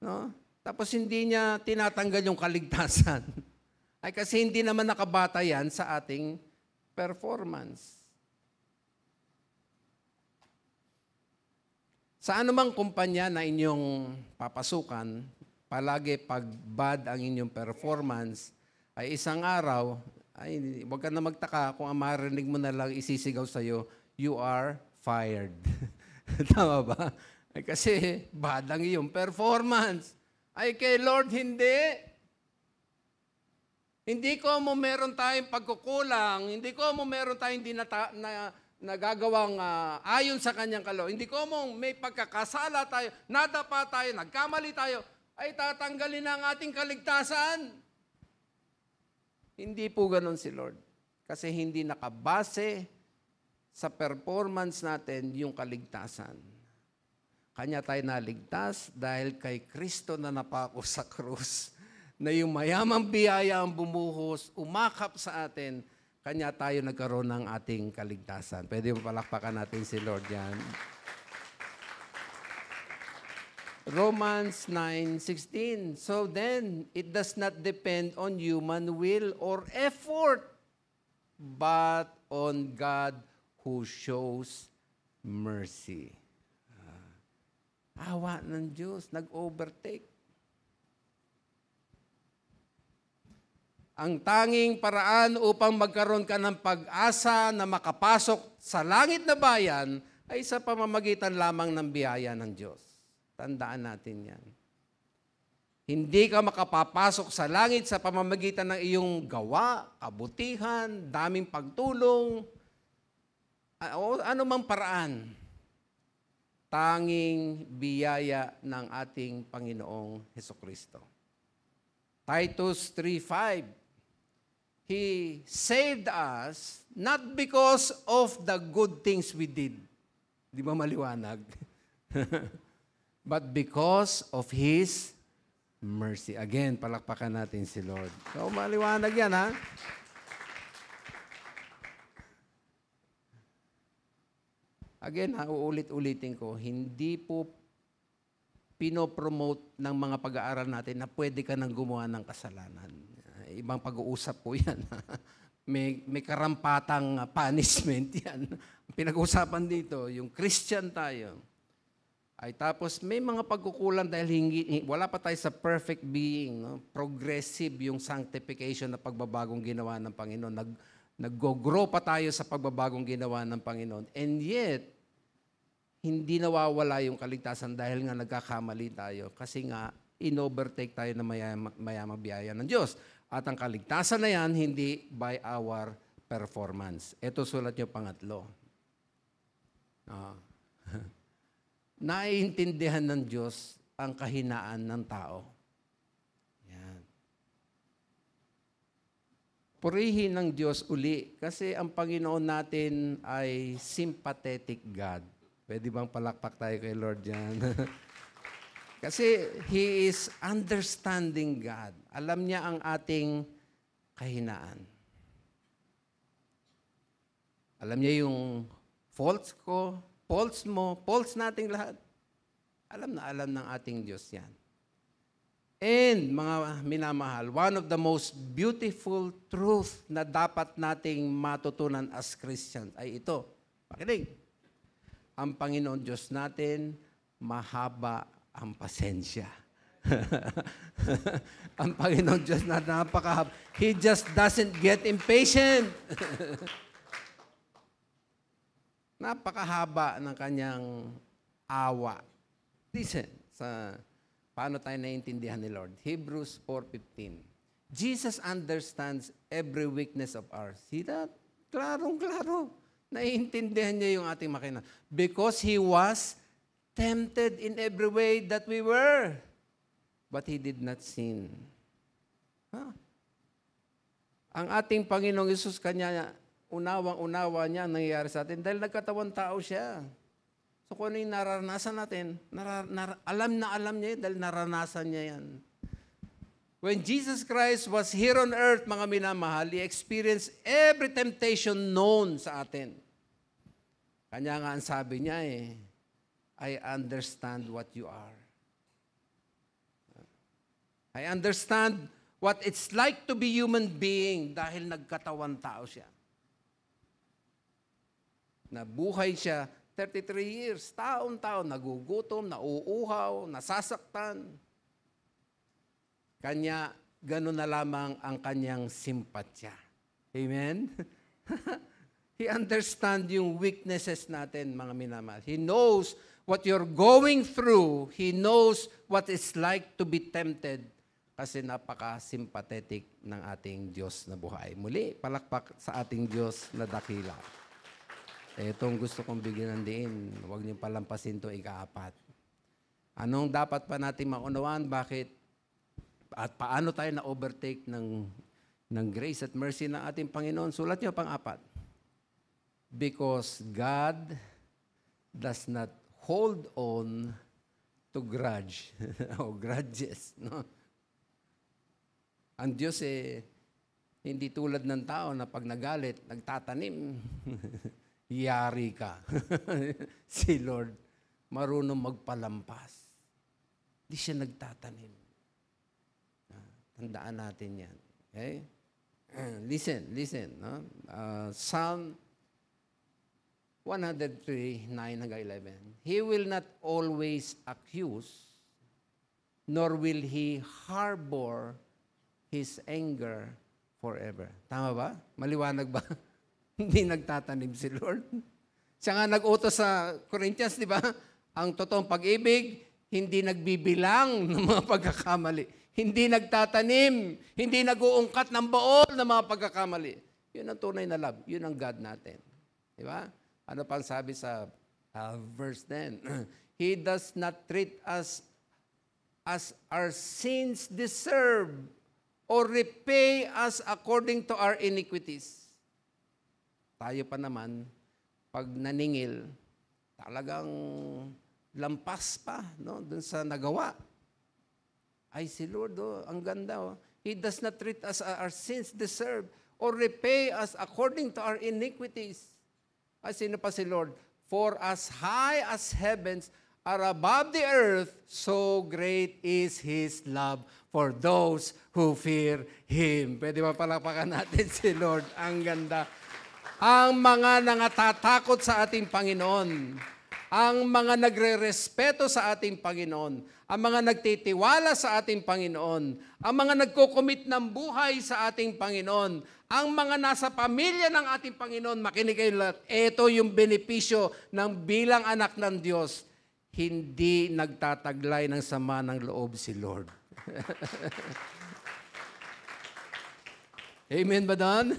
no? Tapos hindi niya tinatanggal yung kaligtasan. Ay kasi hindi naman nakabata yan sa ating performance. Sa anumang kumpanya na inyong papasukan, palagi pag bad ang inyong performance, ay isang araw, ay huwag ka na magtaka kung ang marinig mo na lang isisigaw sa'yo, you are fired. Tama ba? Ay kasi bad ang iyong performance. Ay kay Lord, hindi. Hindi ko mo meron tayong pagkukulang, hindi ko mo meron tayong hindi nagagawang ayon sa kanyang kalooban. Hindi ko mo may pagkakasala tayo, nadapa tayo, nagkamali tayo, ay tatanggalin na ang ating kaligtasan. Hindi po ganon si Lord. Kasi hindi nakabase sa performance natin yung kaligtasan. Kanya tayo naligtas dahil kay Kristo na napako sa krus, na yung mayamang biyaya ang bumuhos, umakap sa atin, Kanya tayo nagkaroon ng ating kaligtasan. Pwede mo palakpakan natin si Lord yan. Romans 9:16. So then, it does not depend on human will or effort, but on God who shows mercy. Awa ng Diyos, nag-overtake. Ang tanging paraan upang magkaroon ka ng pag-asa na makapasok sa langit na bayan ay sa pamamagitan lamang ng biyaya ng Diyos. Tandaan natin yan. Hindi ka makapapasok sa langit sa pamamagitan ng iyong gawa, kabutihan, daming pagtulong, o anumang paraan. Tanging biyaya ng ating Panginoong Hesukristo. Titus 3:5. He saved us not because of the good things we did. Di ba maliwanag? But because of His mercy. Again, palakpakan natin si Lord. So, maliwanag yan, ha? Again, uulit-ulitin ko, hindi po pinopromote ng mga pag-aaral natin na pwede ka nang gumawa ng kasalanan. Ibang pag-uusap po yan. may karampatang punishment yan. Pinag-uusapan dito, yung Christian tayo, ay tapos may mga pagkukulang dahil wala pa tayo sa perfect being. No? Progressive yung sanctification na pagbabagong ginawa ng Panginoon. Nag-grow pa tayo sa pagbabagong ginawa ng Panginoon. And yet, hindi nawawala yung kaligtasan dahil nga nagkakamali tayo. Kasi nga, in-overtake tayo ng mayamang biyaya ng Diyos. At ang kaligtasan na yan, hindi by our performance. Ito sulat nyo pangatlo. Naiintindihan ng Diyos ang kahinaan ng tao. Yan. Purihin ng Diyos uli kasi ang Panginoon natin ay sympathetic God. Pwede bang palakpak tayo kay Lord dyan? Kasi He is understanding God. Alam niya ang ating kahinaan. Alam niya yung faults ko, faults mo, faults nating lahat. Alam na alam ng ating Diyos yan. And mga minamahal, one of the most beautiful truth na dapat nating matutunan as Christians ay ito. Pakinig. Ang Panginoon Diyos natin, mahaba ang pasensya. Ang Panginoon Diyos natin, napakahaba. He just doesn't get impatient. Napakahaba ng kanyang awa. Listen, paano tayo naiintindihan ni Lord? Hebrews 4:15. Jesus understands every weakness of ours. See that? Klarong-klaro. Naiintindihan niya yung ating makina. Because He was tempted in every way that we were. But He did not sin. Ang ating Panginoong Yesus, Kanya, unawang-unawa niya ang nangyayari sa atin dahil nagkatawang tao siya. So kung ano yung naranasan natin, alam niya yun dahil naranasan niya yan. When Jesus Christ was here on earth, mga minamahal, He experienced every temptation known sa atin. Kanya nga ang sabi niya I understand what you are. I understand what it's like to be human being dahil nagkatawan tao siya. Nabuhay siya 33 years, taon-taon, nagugutom, nauuhaw, nasasaktan. Kanya, gano'n na lamang ang kanyang simpatya. Amen? He understands yung weaknesses natin, mga minamahal. He knows what you're going through. He knows what it's like to be tempted. Kasi napaka-sympathetic ng ating Diyos na buhay. Muli, palakpak sa ating Diyos na dakila. Itong gusto kong bigyan ng diin. Huwag niyong palampasin ito ika-4. Anong dapat pa natin maunawaan? Bakit? At paano tayo na-overtake ng grace at mercy ng ating Panginoon? Sulat niyo pang-4. Because God does not hold on to grudge o grudges. No? Ang Diyos hindi tulad ng tao na pag nagalit, nagtatanim. Yari ka. Si Lord, marunong magpalampas. Di siya nagtatanim. Tandaan natin yan. Okay? Listen. No? Psalm 103, 9-11. He will not always accuse, nor will he harbor his anger forever. Tama ba? Maliwanag ba? Hindi nagtatanim si Lord. Siya nga nag-utos sa Corinthians, di ba? Ang totoong pag-ibig, hindi nagbibilang ng mga pagkakamali. Hindi nagtatanim, hindi nag-uungkat ng baon ng mga pagkakamali. Yun ang tunay na love. Yun ang God natin. Di ba? Ano pang sabi sa verse 10? He does not treat us as our sins deserve or repay us according to our iniquities. Tayo pa naman, pag naningil, talagang lampas pa, no, dun sa nagawa. Ay, si Lord, ang ganda. He does not treat us as our sins deserve or repay us according to our iniquities. Ay, sino pa si Lord? For as high as heavens are above the earth, so great is His love for those who fear Him. Pwede ba palakpakan natin si Lord? Ang ganda. Ang mga nangatatakot sa ating Panginoon, ang mga nagre-respeto sa ating Panginoon, ang mga nagtitiwala sa ating Panginoon, ang mga nagkukumit ng buhay sa ating Panginoon, ang mga nasa pamilya ng ating Panginoon, makinig kayo lahat, ito yung benepisyo ng bilang anak ng Diyos. Hindi nagtataglay ng sama ng loob si Lord. Amen ba doon?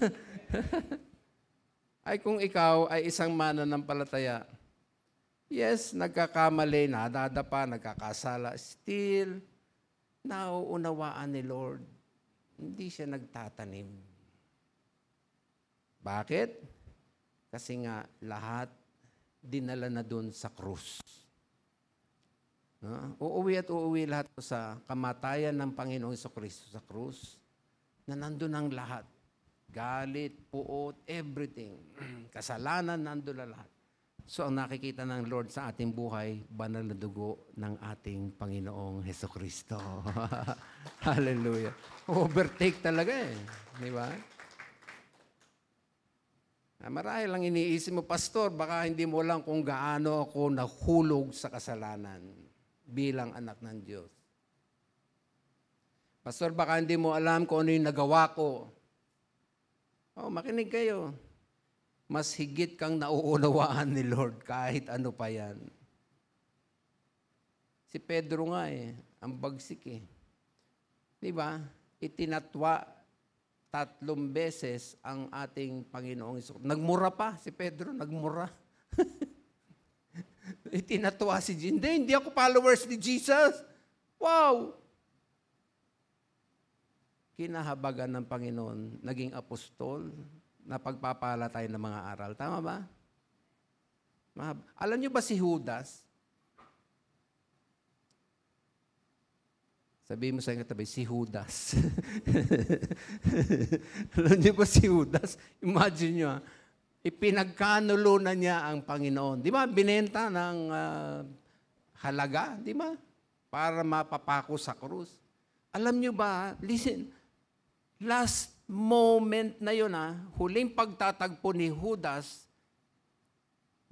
Ay kung ikaw ay isang mananampalataya, yes, nagkakamali, nadadapa, nagkakasala, still, nauunawaan ni Lord. Hindi siya nagtatanim. Bakit? Kasi nga, lahat dinala na doon sa krus. Uuwi at uuwi lahat sa kamatayan ng Panginoong Jesucristo sa krus, na nandun ang lahat. Galit, puot, everything. Kasalanan, nandun na lahat. So ang nakikita ng Lord sa ating buhay, banal na dugo ng ating Panginoong Jesucristo. Hallelujah. Overtake talaga eh. Di ba? Marahil lang iniisip mo, Pastor, baka hindi mo lang kung gaano ako nahulog sa kasalanan bilang anak ng Diyos. Pastor, baka hindi mo alam kung ano yung nagawa ko. Makinig kayo. Mas higit kang nauunawaan ni Lord kahit ano pa yan. Si Pedro nga ang bagsik Di ba? Itinatwa 3 beses ang ating Panginoong Isus. Nagmura pa si Pedro, nagmura. Itinatwa si Jesus. Hindi ako followers ni Jesus. Wow! Kinahabagan ng Panginoon, naging apostol, na pagpapala tayo ng mga aral. Tama ba? Alam niyo ba si Judas? Sabihin mo sa inyo tabi, si Judas. Alam niyo ba si Judas? Imagine niyo, ipinagkanulo na niya ang Panginoon. Di ba? Binenta ng halaga, di ba? Para mapapako sa krus. Alam niyo ba, listen, last moment na yun, huling pagtatagpo ni Judas,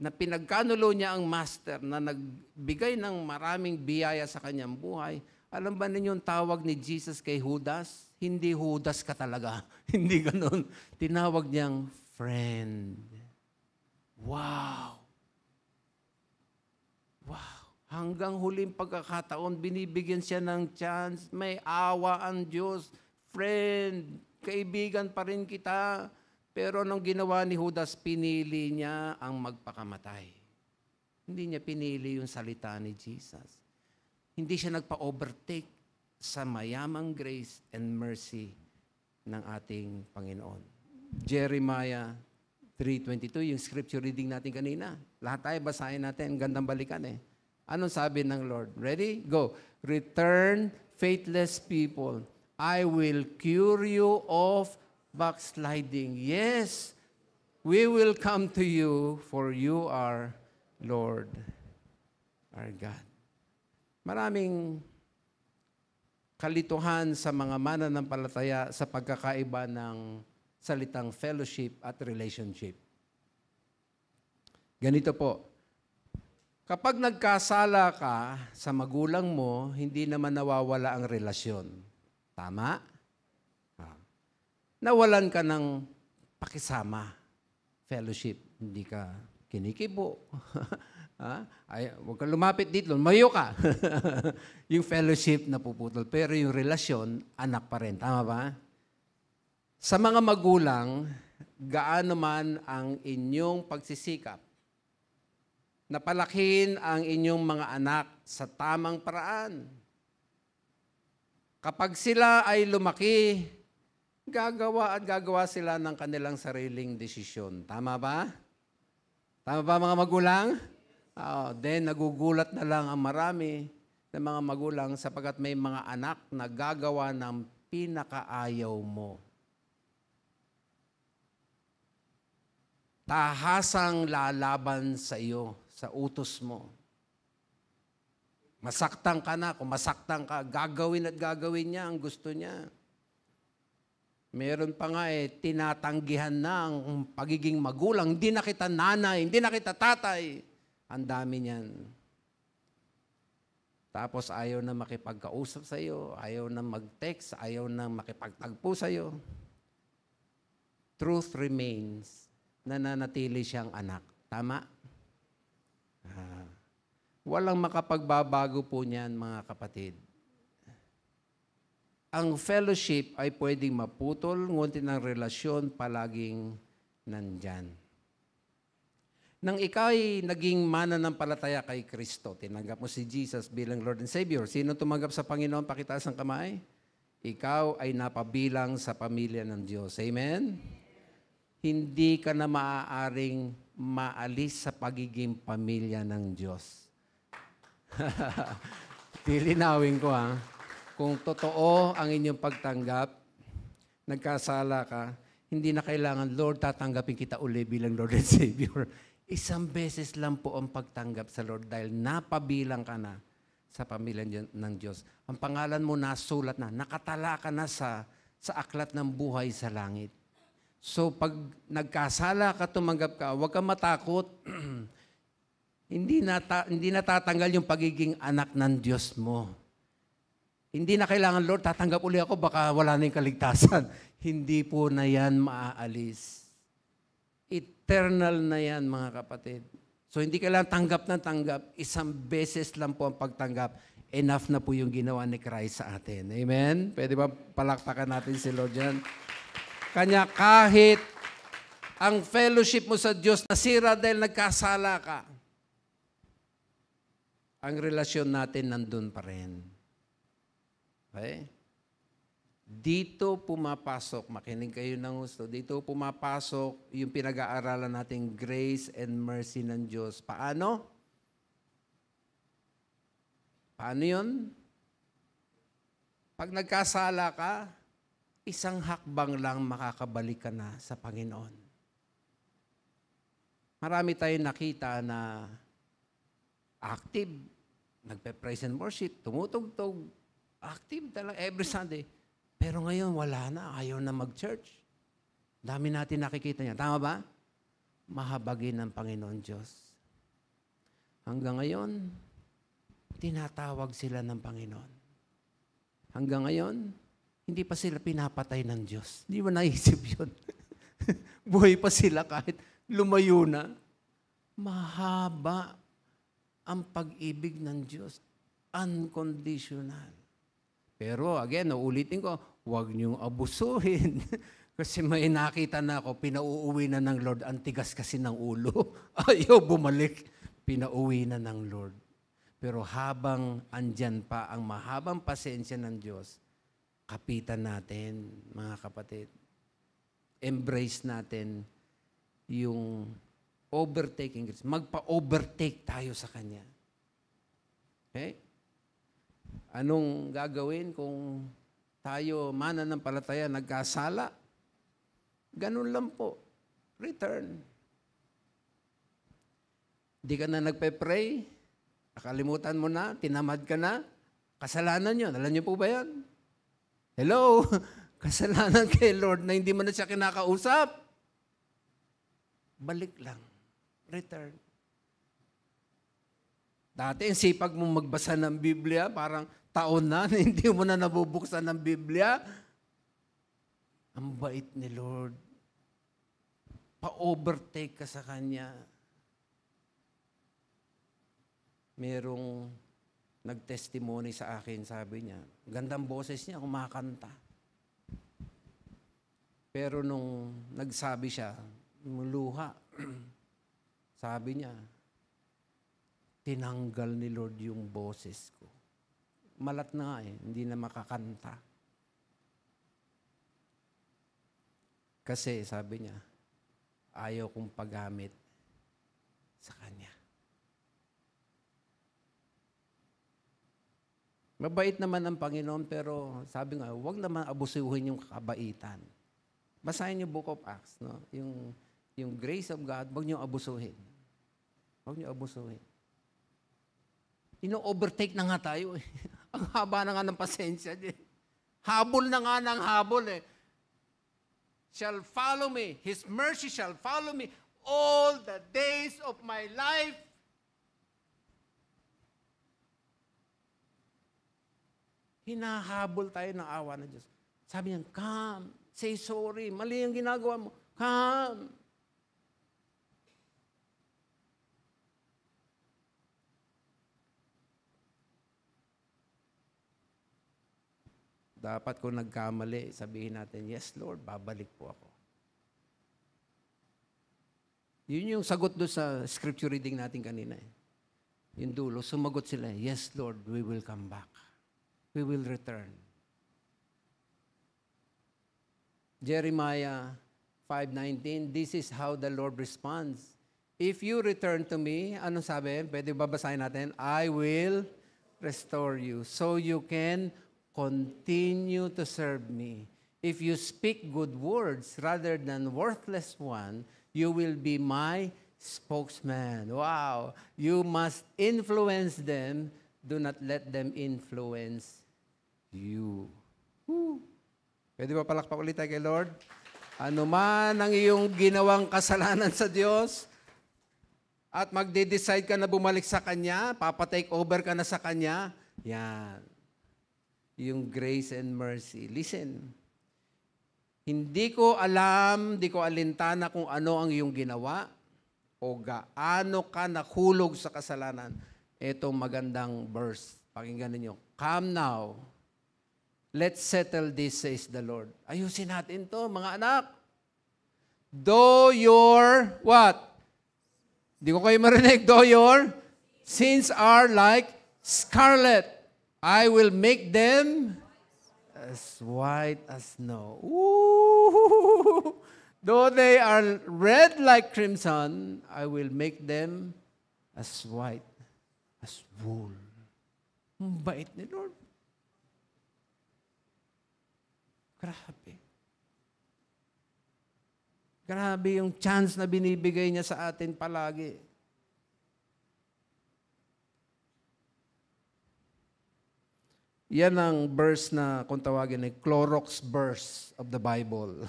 na pinagkanulo niya ang master na nagbigay ng maraming biyaya sa kanyang buhay. Alam ba ninyo yung tawag ni Jesus kay Judas? Hindi Judas ka talaga. Hindi ganun. Tinawag niyang friend. Wow! Wow! Hanggang huling pagkakataon, binibigyan siya ng chance. May awa ang Diyos. Friend, kaibigan pa rin kita. Pero anong ginawa ni Judas? Pinili niya ang magpakamatay. Hindi niya pinili yung salita ni Jesus. Hindi siya nagpa-overtake sa mayamang grace and mercy ng ating Panginoon. Jeremiah 3:22, yung scripture reading natin kanina. Lahat tayo basahin natin. Ang gandang balikan Anong sabi ng Lord? Ready? Go. Return, faithless people. I will cure you of backsliding. Yes, we will come to you, for you are Lord, our God. Maraming kalituhan sa mga mananampalataya sa pagkakaiba ng salitang fellowship at relationship. Ganito po, kapag nagkasala ka sa magulang mo, hindi naman nawawala ang relasyon. Tama? Nawalan ka ng pakisama, fellowship. Hindi ka kinikibo. Huwag kang lumapit dito, mayo ka. Yung fellowship napuputol. Pero yung relasyon, anak pa rin. Tama ba? Sa mga magulang, gaano man ang inyong pagsisikap na palakihin ang inyong mga anak sa tamang paraan. Kapag sila ay lumaki, gagawa sila ng kanilang sariling desisyon. Tama ba? Tama ba mga magulang? Then nagugulat na lang ang marami ng mga magulang sapagkat may mga anak na gagawa ng pinakaayaw mo. Tahasang lalaban sa iyo, sa utos mo. Masaktan ka na, kung masaktan ka, gagawin at gagawin niya ang gusto niya. Meron pa nga tinatanggihan na ang pagiging magulang. Hindi na kita nanay, hindi na kita tatay. Ang dami niyan. Tapos ayaw na makipagkausap sa iyo, ayaw na mag-text, ayaw na makipagtagpo sa iyo. Truth remains na nanatili siyang anak. Tama? Walang makapagbabago po niyan, mga kapatid. Ang fellowship ay pwedeng maputol, ngunit ang relasyon palaging nandyan. Nang ika'y naging mananampalataya kay Kristo, tinanggap mo si Jesus bilang Lord and Savior. Sino tumanggap sa Panginoon? Pakitaas ang kamay. Ikaw ay napabilang sa pamilya ng Diyos. Amen? Hindi ka na maaaring maalis sa pagiging pamilya ng Diyos. Tilinawin ko Kung totoo ang inyong pagtanggap, nagkasala ka, hindi na kailangan, Lord, tatanggapin kita uli bilang Lord and Savior. Isang beses lang po ang pagtanggap sa Lord dahil napabilang ka na sa pamilya ng Diyos. Ang pangalan mo nasulat na, nakatala ka na sa aklat ng buhay sa langit. So pag nagkasala ka, tumanggap ka, huwag kang matakot. Hindi natatanggal yung pagiging anak ng Diyos mo. Hindi na kailangan, Lord, tatanggap uli ako, baka wala na yung kaligtasan. Hindi po na yan maaalis. Eternal na yan, mga kapatid. So hindi kailangan tanggap na tanggap. Isang beses lang po ang pagtanggap. Enough na po yung ginawa ni Christ sa atin. Amen? Pwede ba palakpakan natin si Lord yan? Kanya kahit ang fellowship mo sa Diyos nasira dahil nagkasala ka, ang relasyon natin nandun pa rin. Okay? Dito pumapasok, makinig kayo ng gusto, dito pumapasok yung pinag-aaralan nating grace and mercy ng Diyos. Paano? Paano yun? Pag nagkasala ka, isang hakbang lang makakabalik ka na sa Panginoon. Marami tayong nakita na active, nagpe-praise and worship, tumutugtog, active talaga every Sunday. Pero ngayon wala na, ayaw na mag-church. Dami natin nakikita niya. Tama ba? Mahabagin ng Panginoon Diyos. Hanggang ngayon, tinatawag sila ng Panginoon. Hanggang ngayon, hindi pa sila pinapatay ng Diyos. Hindi mo naisip yun. Buhay pa sila kahit lumayo na. Mahaba ang pag-ibig ng Diyos. Unconditional. Pero again, uulitin ko, huwag niyong abusuhin. Kasi may nakita na ako, pinauuwi na ng Lord. Ang tigas kasi ng ulo. Ayaw bumalik. Pinauwi na ng Lord. Pero habang andyan pa ang mahabang pasensya ng Diyos, kapitan natin, mga kapatid. Embrace natin yung overtaking grace. Magpa-overtake tayo sa Kanya. Okay? Anong gagawin kung tayo mananampalataya, nagkasala? Ganun lang po. Return. Di ka na nagpe-pray, nakalimutan mo na, tinamad ka na, kasalanan yun. Alam niyo po ba yan? Hello? Kasalanan kay Lord na hindi mo na siya kinakausap. Balik lang. Return. Dati, ang sipag mong magbasa ng Biblia, parang taon na, hindi mo na nabubuksan ng Biblia. Ang bait ni Lord. Pa-overtake ka sa Kanya. Merong nag-testimony sa akin, sabi niya, gandang boses niya, kumakanta. Pero nung nagsabi siya, luha, sabi niya, tinanggal ni Lord yung boses ko. Malat na nga hindi na makakanta. Kasi sabi niya, ayaw kong paggamit sa Kanya. Mabait naman ang Panginoon, pero sabi nga, huwag naman abusuhin yung kabaitan. Basahin yung Book of Acts, no? Yung grace of God, huwag niyo abusuhin. Huwag niyo abusuhin. Ino-overtake na nga tayo eh. Ang haba na nga ng pasensya niya. Habol na nga ng habol eh. Shall follow me. His mercy shall follow me all the days of my life. Hinahabol tayo ng awa ng Diyos. Sabi niya, come, say sorry, mali ang ginagawa mo. Come. Dapat kung nagkamali, sabihin natin, yes Lord, babalik po ako. Yun yung sagot doon sa scripture reading natin kanina. Yung dulo, sumagot sila, yes Lord, we will come back. We will return. Jeremiah 5:19, this is how the Lord responds. If you return to me, ano sabi? Pwede babasahin natin, I will restore you so you can continue to serve me. If you speak good words rather than worthless one, you will be my spokesman. Wow! You must influence them. Do not let them influence you. Woo. Pwede ba palakpak ulit tayo kay Lord? Ano man ang iyong ginawang kasalanan sa Diyos, at magde-decide ka na bumalik sa Kanya, papatake over ka na sa Kanya, yan. Yung grace and mercy. Listen, hindi ko alam, di ko alintana kung ano ang iyong ginawa o gaano ka nahulog sa kasalanan. Itong magandang verse. Pakinggan ninyo. Come now. Let's settle this, says the Lord. Ayusin natin to, mga anak. Though your, what? Di ko kayo marinig. Though your sins are like scarlet, I will make them as white as snow. Ooh. Though they are red like crimson, I will make them as white as wool. Ang bait ni Lord. Grabe. Grabe yung chance na binibigay niya sa atin palagi. Yan ang verse na kung tawagin ay Clorox verse of the Bible.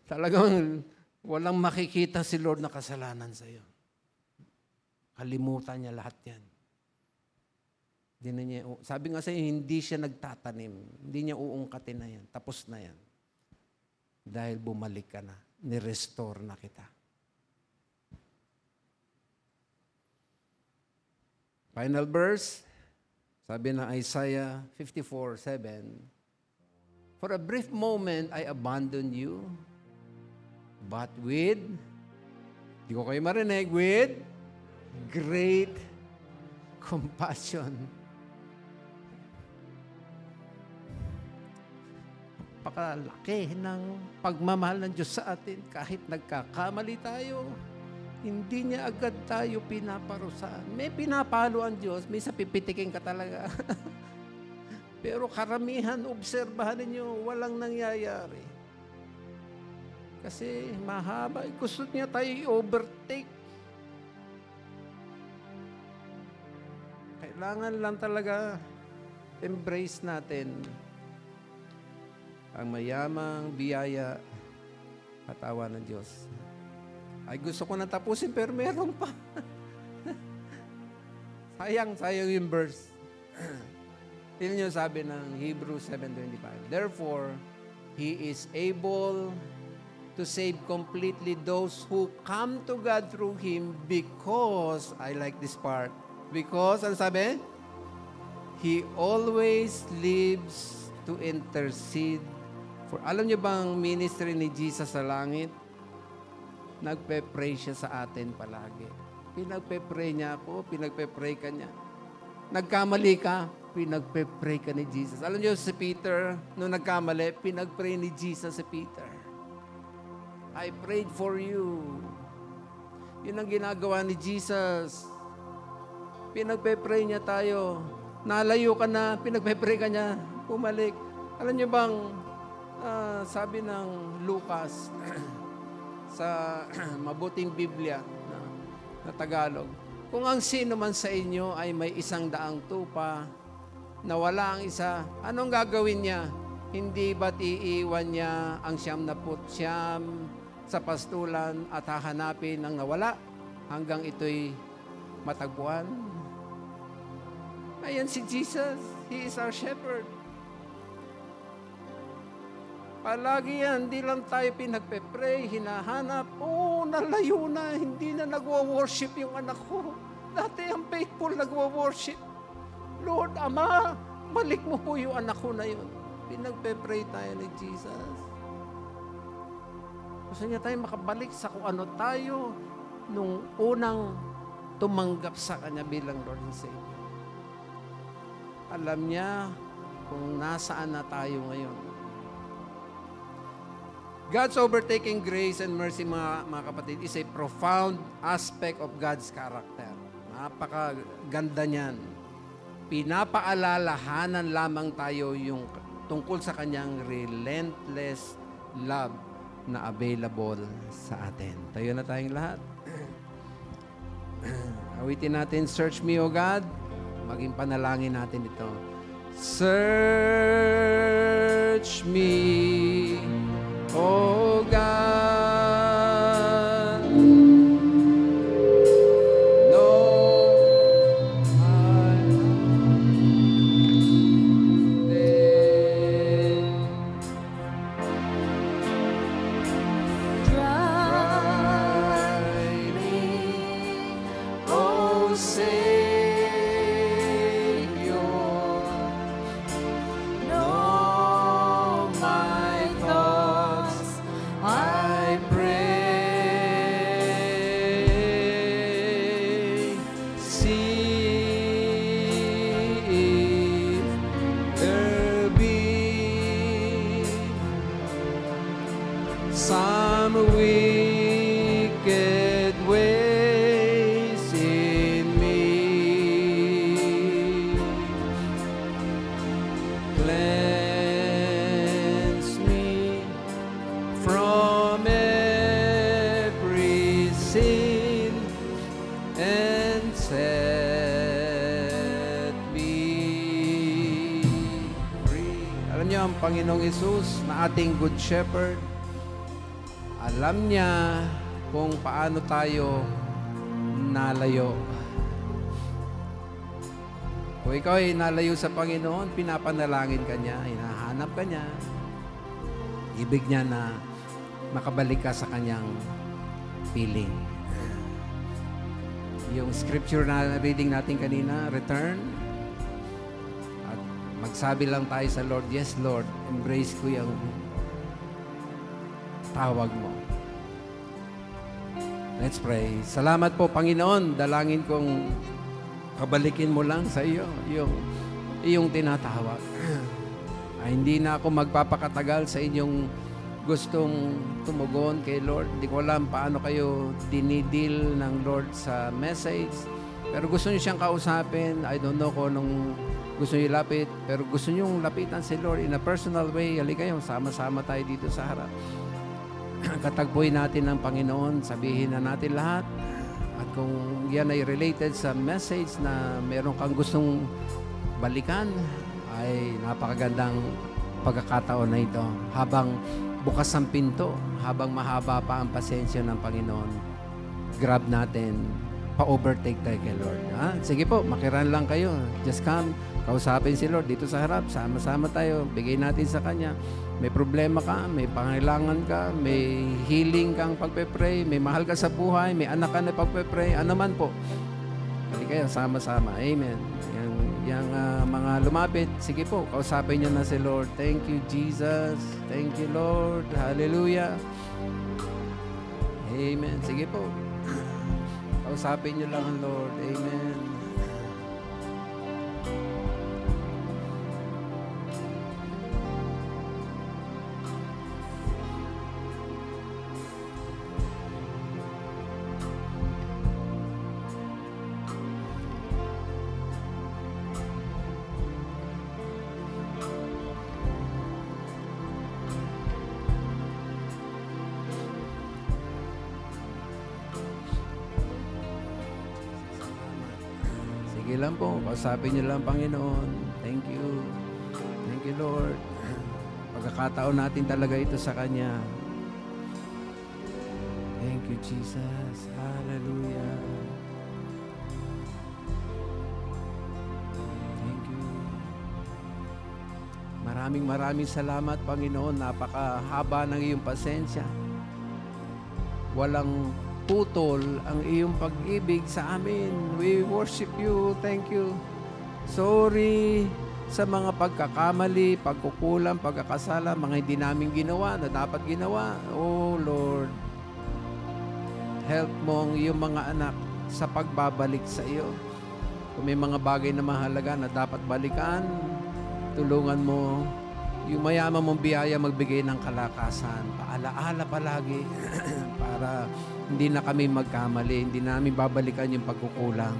Talagang walang makikita si Lord na kasalanan sa iyo. Kalimutan niya lahat yan. Sabi nga sa'yo, hindi siya nagtatanim. Hindi niya uungkatin na yan. Tapos na yan. Dahil bumalik ka na. Ni-restore na kita. Final verse. Sabi na Isaiah 54:7, for a brief moment, I abandoned you, but di ko kayo marinig, with great compassion. Napakalaki ng pagmamahal ng Diyos sa atin kahit nagkakamali tayo. Hindi niya agad tayo pinaparusahan. May pinapalo ang Diyos, may sa pipitikin ka talaga. Pero karamihan, obserbahan ninyo, walang nangyayari. Kasi mahaba. Gusto niya tayo i-overtake. Kailangan lang talaga embrace natin ang mayamang biyaya at awa ng Diyos. Ay, gusto ko na tapusin, pero meron pa. sayang yung verse. Tingnan niyo sabi ng Hebrews 7:25. Therefore, He is able to save completely those who come to God through Him because, I like this part, because, ano sabi? He always lives to intercede for. Alam niyo bang ministry ni Jesus sa langit? Nagpe-pray siya sa atin palagi. Pinagpe-pray niya ako, pinagpe-pray ka niya. Nagkamali ka, pinagpe-pray ka ni Jesus. Alam niyo si Peter, nung nagkamali, pinag-pray ni Jesus si Peter. I prayed for you. Yun ang ginagawa ni Jesus. Pinagpe-pray niya tayo. Nalayo ka na, pinagpe-pray ka niya, bumalik. Alam niyo bang, sabi ng Lucas, sa mabuting Biblia na Tagalog, kung ang sino man sa inyo ay may 100 tupa, na wala ang isa, anong gagawin niya? Hindi ba't iiwan niya ang 99 sa pastulan at hahanapin ang nawala hanggang ito'y matagpuan? Ayan si Jesus. He is our shepherd. Palagi yan, hindi lang tayo pinagpe-pray, hinahanap. Nalayo na, hindi na nagwo-worship yung anak ko. Dati ang faithful nagwo-worship. Lord, Ama, balik mo po yung anak ko na yun. Pinagpe-pray tayo ni Jesus. Gusto niya tayo makabalik sa kung ano tayo nung unang tumanggap sa Kanya bilang Lord and Savior. Alam niya kung nasaan na tayo ngayon. God's overtaking grace and mercy, mga kapatid, is a profound aspect of God's character. Napakaganda niyan. Pinapaalalahanan lamang tayo yung tungkol sa Kanyang relentless love na available sa atin. Tayo na tayong lahat. Awitin natin, Search Me, O God. Maging panalangin natin ito. Search me, O God. Know my day. Try me, O Savior. Some wicked ways in me. Cleanse me from every sin and set me free. Alam niyo, ang Panginoong Hesus na ating Good Shepherd, alam niya kung paano tayo nalayo. Kung ikaw ay nalayo sa Panginoon, pinapanalangin ka niya, hinahanap ka niya, ibig niya na makabalik ka sa kanyang piling. Yung scripture na reading natin kanina, return, at magsabi lang tayo sa Lord, yes Lord, embrace ko yung tawag mo. Let's pray. Salamat po, Panginoon. Dalangin kong kabalikin mo lang sa iyo yung iyong tinatawag. Ay, hindi na ako magpapakatagal sa inyong gustong tumugon kay Lord. Hindi ko alam paano kayo dinidil ng Lord sa message. Pero gusto niyo siyang kausapin. I don't know kung anong gusto niyo lapit. Pero gusto niyo lapitan si Lord in a personal way. Halika kayo, sama-sama tayo dito sa harap. Katagpuin natin ng Panginoon, sabihin na natin lahat. At kung yan ay related sa message na meron kang gustong balikan, ay napakagandang pagkakataon na ito. Habang bukas ang pinto, habang mahaba pa ang pasensya ng Panginoon, grab natin, pa-overtake tayo kay Lord. Sige po, makiran lang kayo. Just come, kausapin si Lord dito sa harap. Sama-sama tayo, bigay natin sa Kanya. May problema ka, may pangailangan ka, may healing kang pagpe-pray, may mahal ka sa buhay, may anak ka na pagpe-pray, ano man po. Hindi kayo, sama-sama. Amen. Yang mga lumapit, sige po, kausapin nyo na si Lord. Thank you, Jesus. Thank you, Lord. Hallelujah. Amen. Sige po. Kausapin nyo lang ang Lord. Amen. Sige lang po, kausapin niyo lang Panginoon. Thank you. Thank you, Lord. Pagkakataon natin talaga ito sa Kanya. Thank you, Jesus. Hallelujah. Thank you. Maraming salamat, Panginoon. Napakahaba ng iyong pasensya. Walang putol ang iyong pag-ibig sa amin. We worship you. Thank you. Sorry sa mga pagkakamali, pagkukulang, pagkakasala, mga hindi namin ginawa na dapat ginawa. Oh Lord, help mo ang iyong mga anak sa pagbabalik sa iyo. Kung may mga bagay na mahalaga na dapat balikan, tulungan mo yung mayaman mong biyaya magbigay ng kalakasan. Paalaala palagi para hindi na kami magkamali, hindi namin babalikan yung pagkukulang.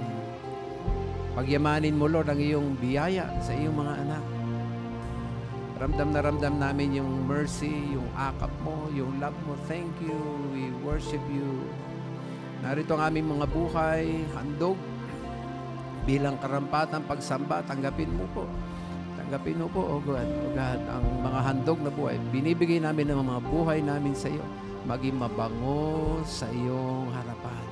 Pagyamanin mo, Lord, ang iyong biyaya sa iyong mga anak. Ramdam na ramdam namin yung mercy, yung akap mo, yung love mo. Thank you. We worship you. Narito ang aming mga buhay, handog, bilang karampatang pagsamba, tanggapin mo po. Tanggapin mo po, O God, ang mga handog na buhay. Binibigay namin ng mga buhay namin sa iyo. Maging mabango sa iyong harapan.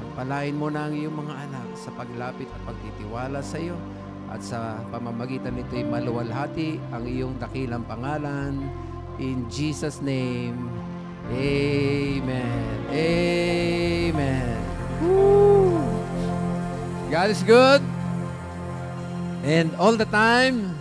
Pagpalain mo na ang iyong mga anak sa paglapit at pagtitiwala sa iyo at sa pamamagitan nito'y maluwalhati ang iyong dakilang pangalan. In Jesus' name, Amen. Amen. Woo! God is good and all the time.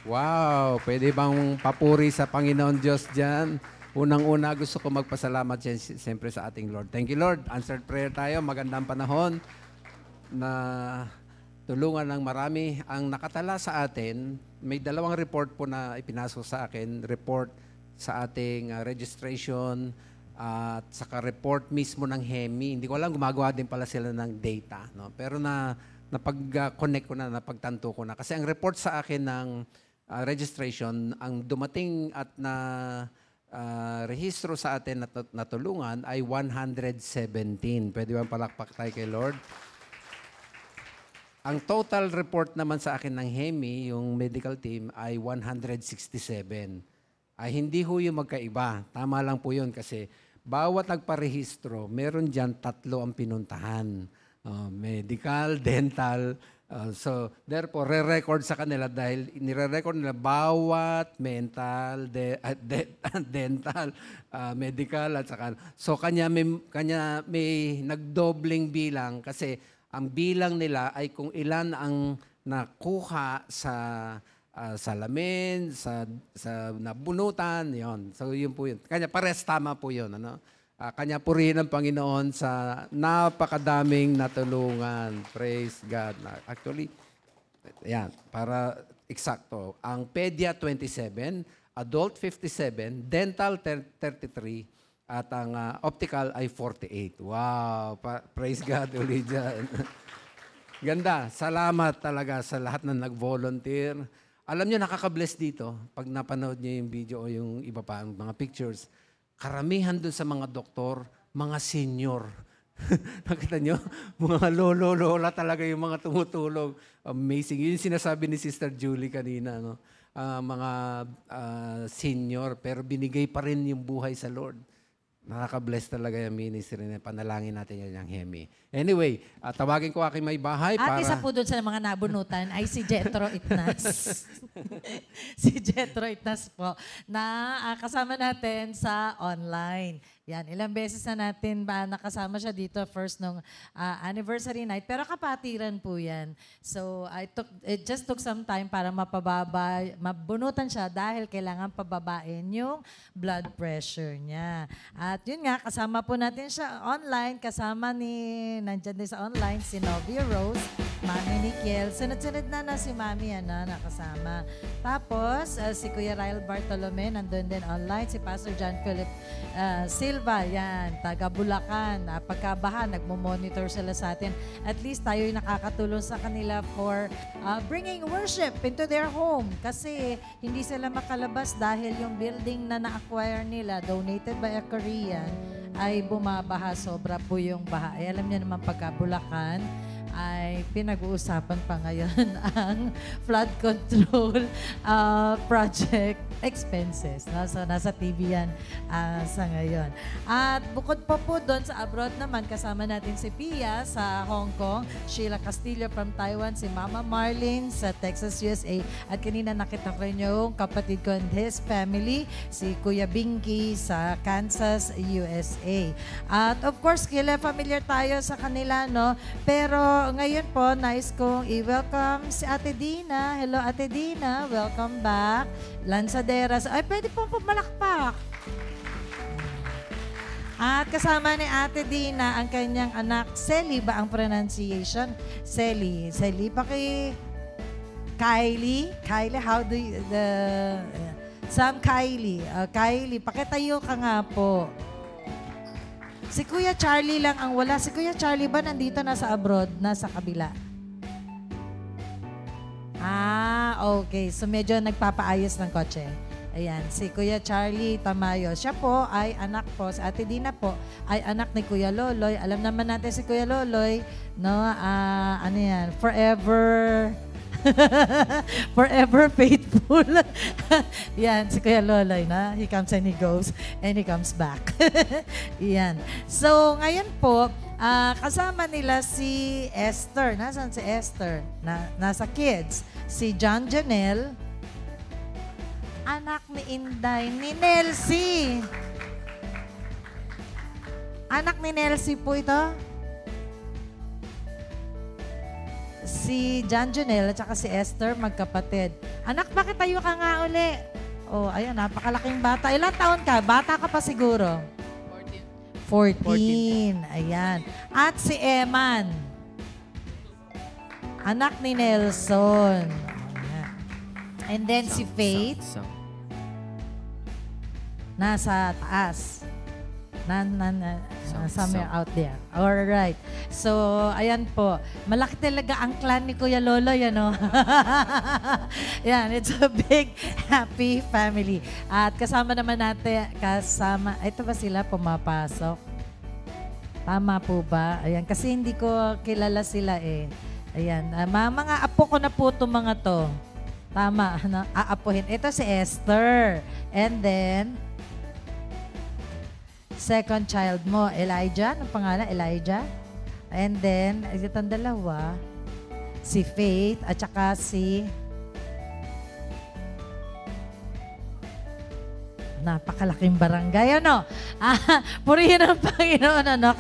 Wow, pwede bang papuri sa Panginoon Diyos dyan? Unang-una gusto ko magpasalamat siyempre sa ating Lord. Thank you, Lord. Answered prayer tayo. Magandang panahon na tulungan ng marami. Ang nakatala sa atin, may dalawang report po na ipinasok sa akin. Report sa ating registration at saka report mismo ng HEMI. Hindi ko alam, gumagawa din pala sila ng data. No? Pero napag-connect ko na, napagtanto ko na. Kasi ang report sa akin ng registration, ang dumating at na rehistro sa atin na natulungan ay 117. Pwede ba palakpak tayo kay Lord? Ang total report naman sa akin ng HEMI, yung medical team, ay 167. Ay hindi ho yung magkaiba. Tama lang po yun kasi bawat nagparehistro, meron dyan 3 ang pinuntahan. Medical, dental. So, therefore, re-record sa kanila dahil nire-record nila bawat mental, dental, medical, at saka. So, kanya may nagdobling bilang kasi ang bilang nila ay kung ilan ang nakuha sa salamin, sa nabunutan, yon. So, yun po yun. Kanya, pares tama po yun. Ano? Kanya purihin ng Panginoon sa napakadaming natulungan. Praise God. Actually, yan, para eksakto. Ang Pedia 27, Adult 57, Dental 33, at ang Optical ay 48. Wow! Praise God ulit dyan. Ganda. Salamat talaga sa lahat na nag-volunteer. Alam niyo, nakaka-bless dito. Pag napanood niyo yung video o yung iba pa, mga pictures, karamihan dun sa mga doktor, mga senior. Nakita nyo? Mga lolo-lola talaga yung mga tumutulong. Amazing. Yun yung sinasabi ni Sister Julie kanina. No? Mga senior, pero binigay pa rin yung buhay sa Lord. Nakaka-bless talaga yung ministry na panalangin natin yan yung HEMI. Anyway, tawagin ko aking may bahay para... At isa po doon sa mga nabunutan ay si Jethro Itnas. Si Jethro Itnas po na kasama natin sa online. Yan, ilang beses na natin nakasama siya dito first nung anniversary night. Pero kapatiran po yan. So, it just took some time para mabunutan siya dahil kailangan pababain yung blood pressure niya. At yun nga, kasama po natin siya online. Kasama nandyan din sa online, si Novia Rose, Mami Nikiel. Sunod-sunod na si Mami nakasama. Tapos, si Kuya Ryle Bartolome, nandun din online. Si Pastor John Philip Silva, yan, taga Bulacan. Pagkabahan, nagmo-monitor sila sa atin. At least tayo yung nakakatulong sa kanila for bringing worship into their home. Kasi hindi sila makalabas dahil yung building na na-acquire nila, donated by a Korean, ay bumabaha. Sobra po yung baha. Ay, alam niyo naman pagka Bulacan, ay pinag-uusapan pa ngayon ang flood control project expenses. No? So, nasa TV yan sa ngayon. At bukod po doon sa abroad naman, kasama natin si Pia sa Hong Kong, Sheila Castillo from Taiwan, si Mama Marlene sa Texas, USA, at kanina nakita ko yung kapatid ko and his family, si Kuya Binky sa Kansas, USA. At of course, familiar tayo sa kanila, no? Pero ngayon po, nice kong i-welcome si Ate Dina. Hello, Ate Dina. Welcome back. Lanzaderas. Ay, pwede po pumalakpak. At kasama ni Ate Dina ang kanyang anak, Selly ba ang pronunciation? Selly. Selly, Kylie. Kylie, how do you, Sam Kylie. Kylie, pakitayo ka nga po. Si Kuya Charlie lang ang wala. Si Kuya Charlie ba nandito nasa abroad, nasa kabila? Okay. So medyo nagpapaayos ng kotse. Ayan, si Kuya Charlie Tamayo. Siya po ay anak po, si Ate Dina po, ay anak ni Kuya Loloy. Alam naman natin si Kuya Loloy, no? Ano yan? Forever... Forever faithful. Yan, si Kuya Loloy, na? He comes and he goes and he comes back. Yan. So, ngayon po, kasama nila si Esther. Nasaan si Esther? Nasa kids. Si John Janelle, anak ni Inday, ni Nelsie. Anak ni Nelsie po ito. Si si John Junel at saka si Esther, magkapatid. Anak, bakit tayo ka nga uli? Oh, ayun, napakalaking bata. Ilang taon ka? Bata ka pa siguro. 14. Ayan. At si Eman. Anak ni Nelson. Ayan. And then si Faith. Nasa taas. Somewhere out there. Alright. So, ayan po. Malaki talaga ang clan ni Kuya Lolo, yan o. Yan, it's a big, happy family. At kasama naman natin, ito ba sila pumapasok? Tama po ba? Ayan, kasi hindi ko kilala sila eh. Ayan, mga apo ko na po itong mga to. Tama, ano? Aapuhin. Ito si Esther. And then, second child mo, Elijah. Anong pangalan? Elijah. And then, itong dalawa, si Faith at saka si napakalaking barangay, ano? Purihin ang Panginoon, ano?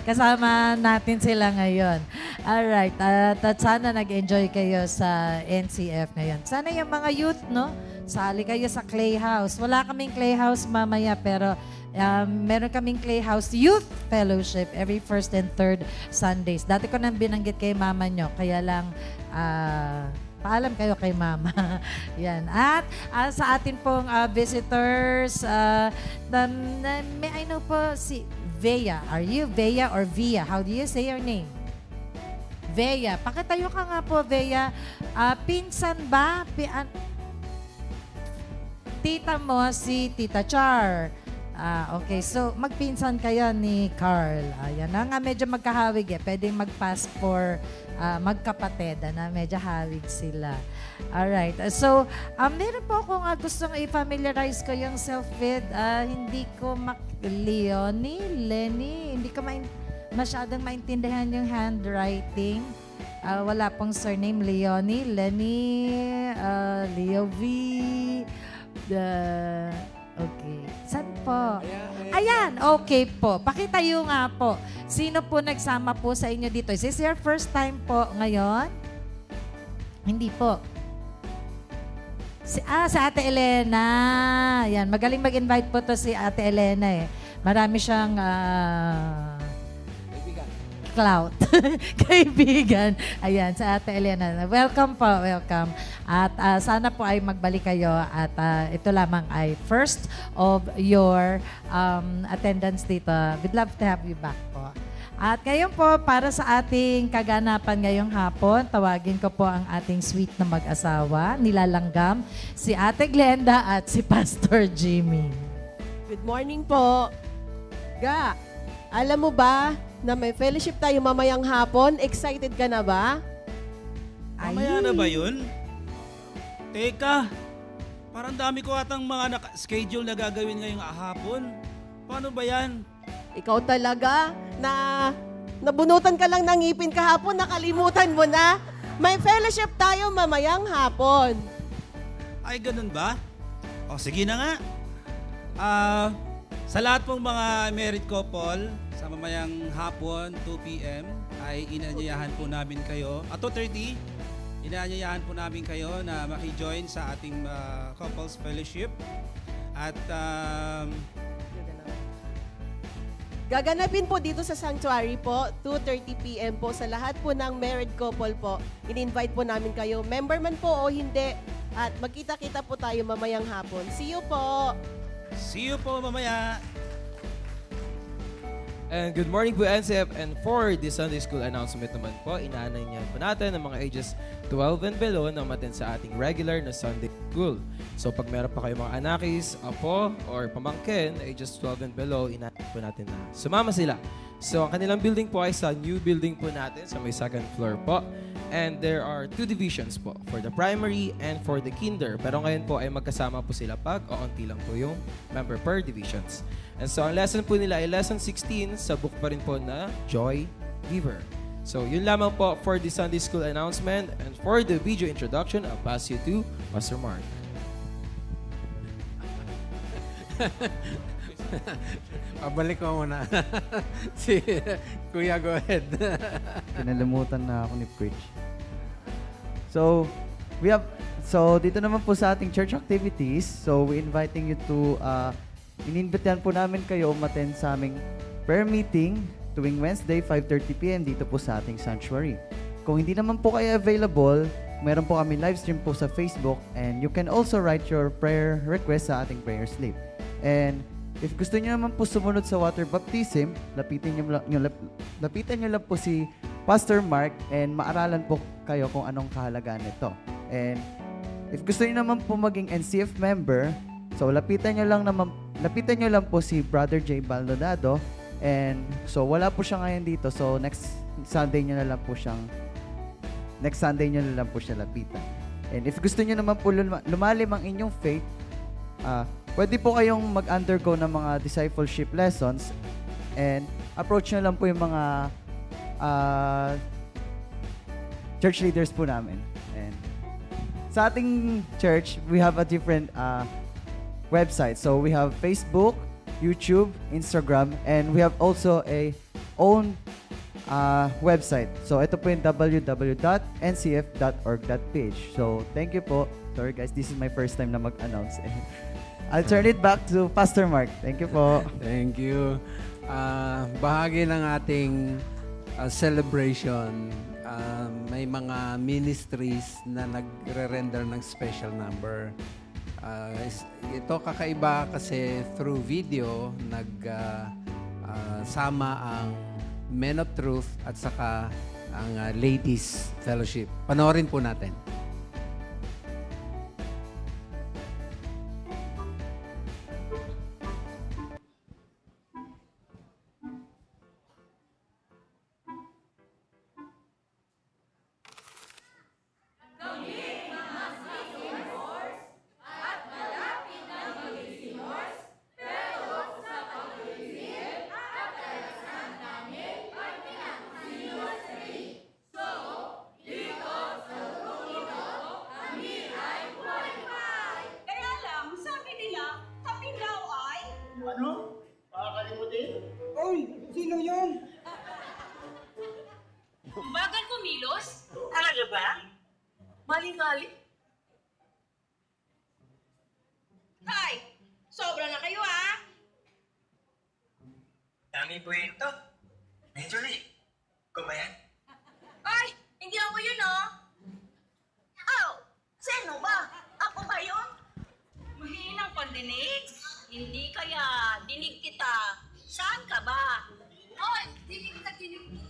Kasama natin sila ngayon. Alright, at sana nag-enjoy kayo sa NCF ngayon. Sana yung mga youth, no? Sali kayo sa Clay House. Wala kaming Clay House mamaya, pero meron kaming Clay House Youth Fellowship every first and third Sundays. Dati ko nang binanggit kay mama nyo, kaya lang paalam kayo kay mama. Yan. At sa atin pong visitors, may I know po si Vea. Are you Vea or Via? How do you say your name? Vea. Pakitayo ka nga po, Vea. Pinsan ba? Tita mo si Tita Char. Okay, so magpinsan kayo ni Carl. Ayan na nga, medyo magkahawig eh. Pwedeng mag-pass for magkapatid na medyo hawig sila. Alright, so meron po akong gustong i-familiarize ko yung self-with. Hindi ko Lenny, hindi ko masyadong maintindihan yung handwriting. Wala pong surname, Leonie, Lenny, Leo V. Okay. Saan po? Ayan, okay po. Pakitayo nga po. Sino po nagsama po sa inyo dito? Is this your first time po ngayon? Hindi po. Si Ate Elena. Ayan, magaling mag-invite po to si Ate Elena eh. Marami siyang clout. Kaibigan. Ayan, sa Ate Elena. Welcome po, welcome. At sana po ay magbalik kayo at ito lamang ay first of your attendance dito. We'd love to have you back po. At ngayon po, para sa ating kaganapan ngayong hapon, tawagin ko po ang ating sweet na mag-asawa, nilalanggam, si Ate Glenda at si Pastor Jimmy. Good morning po. Ga, alam mo ba na may fellowship tayo mamayang hapon? Excited ka na ba? Mamaya na ba yun? Teka, parang dami ko atang mga schedule na gagawin ngayong hapon. Paano ba yan? Ikaw talaga na nabunutan ka lang ng ngipin kahapon, nakalimutan mo na. May fellowship tayo mamayang hapon. Ay, ganun ba? O, sige na nga. Sa lahat pong mga married couple, sa mamayang hapon, 2 p.m., ay inaanyayahan po namin kayo. At 2:30, inaanyayahan po namin kayo na maki-join sa ating couples fellowship. At gaganapin po dito sa sanctuary po, 2:30 p.m. po sa lahat po ng married couple po. In-invite po namin kayo, member man po o hindi. At magkita-kita po tayo mamayang hapon. See you po! see you po mamaya! And good morning po, NCF. And for the Sunday School announcement naman po, inaanay niyan po natin ng mga ages 12 and below na umattend sa ating regular na Sunday School. So pag meron pa kayo mga anakis, apo, or pamangkin, ages 12 and below, inaanay po natin na sumama sila. So ang kanilang building po ay sa new building po natin sa may second floor po. And there are 2 divisions po, for the primary and for the kinder. Pero ngayon po ay magkasama po sila pag oonti lang po yung member per divisions. And so ang lesson po nila ay lesson 16 sa book pa rin po na Joy Giver. So yun lamang po for the Sunday School announcement, and for the video introduction, I'll pass you to Pastor Mark. Pabalik ko muna. Si Kuya, go ahead. Kinalimutan na ako ni Preach. So, dito naman po sa ating church activities, so we inviting you to, ininbitahan po namin kayo umattend sa aming prayer meeting tuwing Wednesday, 5:30 p.m. dito po sa ating sanctuary. Kung hindi naman po kayo available, meron po kami live stream po sa Facebook, and you can also write your prayer request sa ating prayer slip. And if gusto niyo naman po sumunod sa water baptism, lapitan niyo lang po si Pastor Mark and maaralan po kayo kung anong kahalagaan nito. And if gusto niyo naman po maging NCF member, so lapitan niyo lang po si Brother J. Baldonado. And so wala po siya ngayon dito. So next Sunday niyo na lang po siya lapitan. And if gusto niyo naman po lumalim ang inyong faith, pwede po kayong mag-undergo ng mga discipleship lessons, and approach nyo lang po yung mga church leaders po namin. And sa ating church, we have a different website. So we have Facebook, YouTube, Instagram, and we have also a own website. So ito po yung www.ncf.org.ph. So thank you po. Sorry guys, this is my first time na mag-announce. I'll turn it back to Pastor Mark. Thank you po. Thank you. Bahagi ng ating celebration, may mga ministries na nagre-render ng special number. Ito kakaiba kasi through video, sama ang Men of Truth at saka ang Ladies Fellowship. Panoorin po natin. Bagal kumilos? Talaga ba? Mali-mali? Tay, sobra na kayo Dami po ito. Medyo Ikaw ba yan? Ay, hindi ako yun sino ba? Ako ba yun? Mahinang pandinig? Hindi kaya dinig kita. Saan ka ba? Hoy, dinig kita.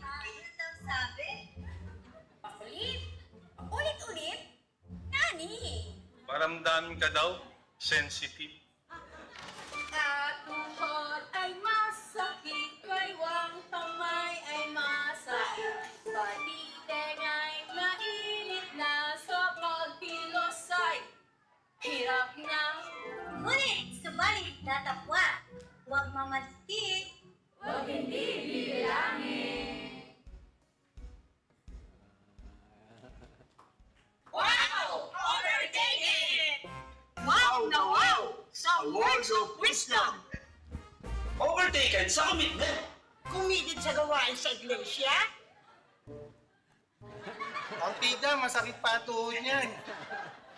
Ano daw sabi? Pakulit? Ulit-ulit? Nani? Paramdamin ka daw, sensitive. Katuhod ay masakit, kaywang kamay ay masakit, baliteng ay mainit na sa pagkilos ay hirap na. Ngunit, subalit natapwa, huwag mamaskit. Huwag hindi bibilangin. Wow! Overtaken! Wow na wow! Sa words of wisdom! Overtaken sa commitment. Kumidid sa gawain sa iglesia? Ang tida, masakit pa tuhod niyan.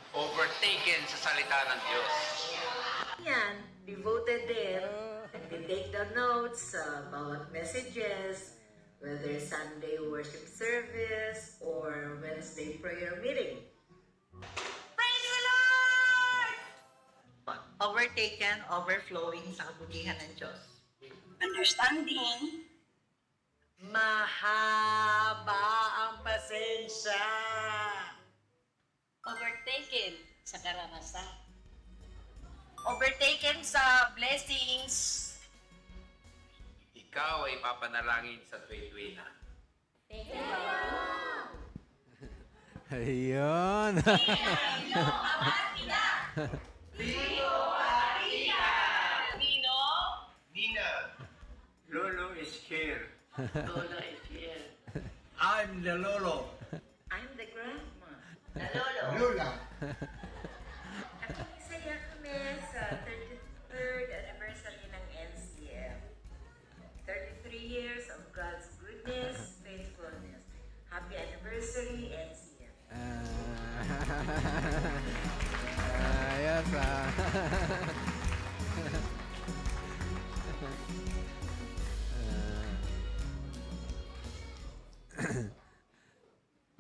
Overtaken sa salita ng Diyos. Yan, devoted din. Nag-take the notes sa bawat messages, whether Sunday worship service or Wednesday prayer meeting. Praise the Lord! Overtaken, overflowing sa kabutihan ng Diyos. Understanding. Mahaba ang pasensya. Overtaken sa karanasan. Overtaken sa blessings. Ikaw ay papanalangin sa tuwi-tuwi na. Ayun. Nina. Lolo is here. Lolo is here. I'm the Lolo. I'm the grandma. The Lolo. Lola. At masaya kami sa 33rd anniversary ng NCF. 33 years of God's goodness, faithfulness. Happy anniversary, NCF.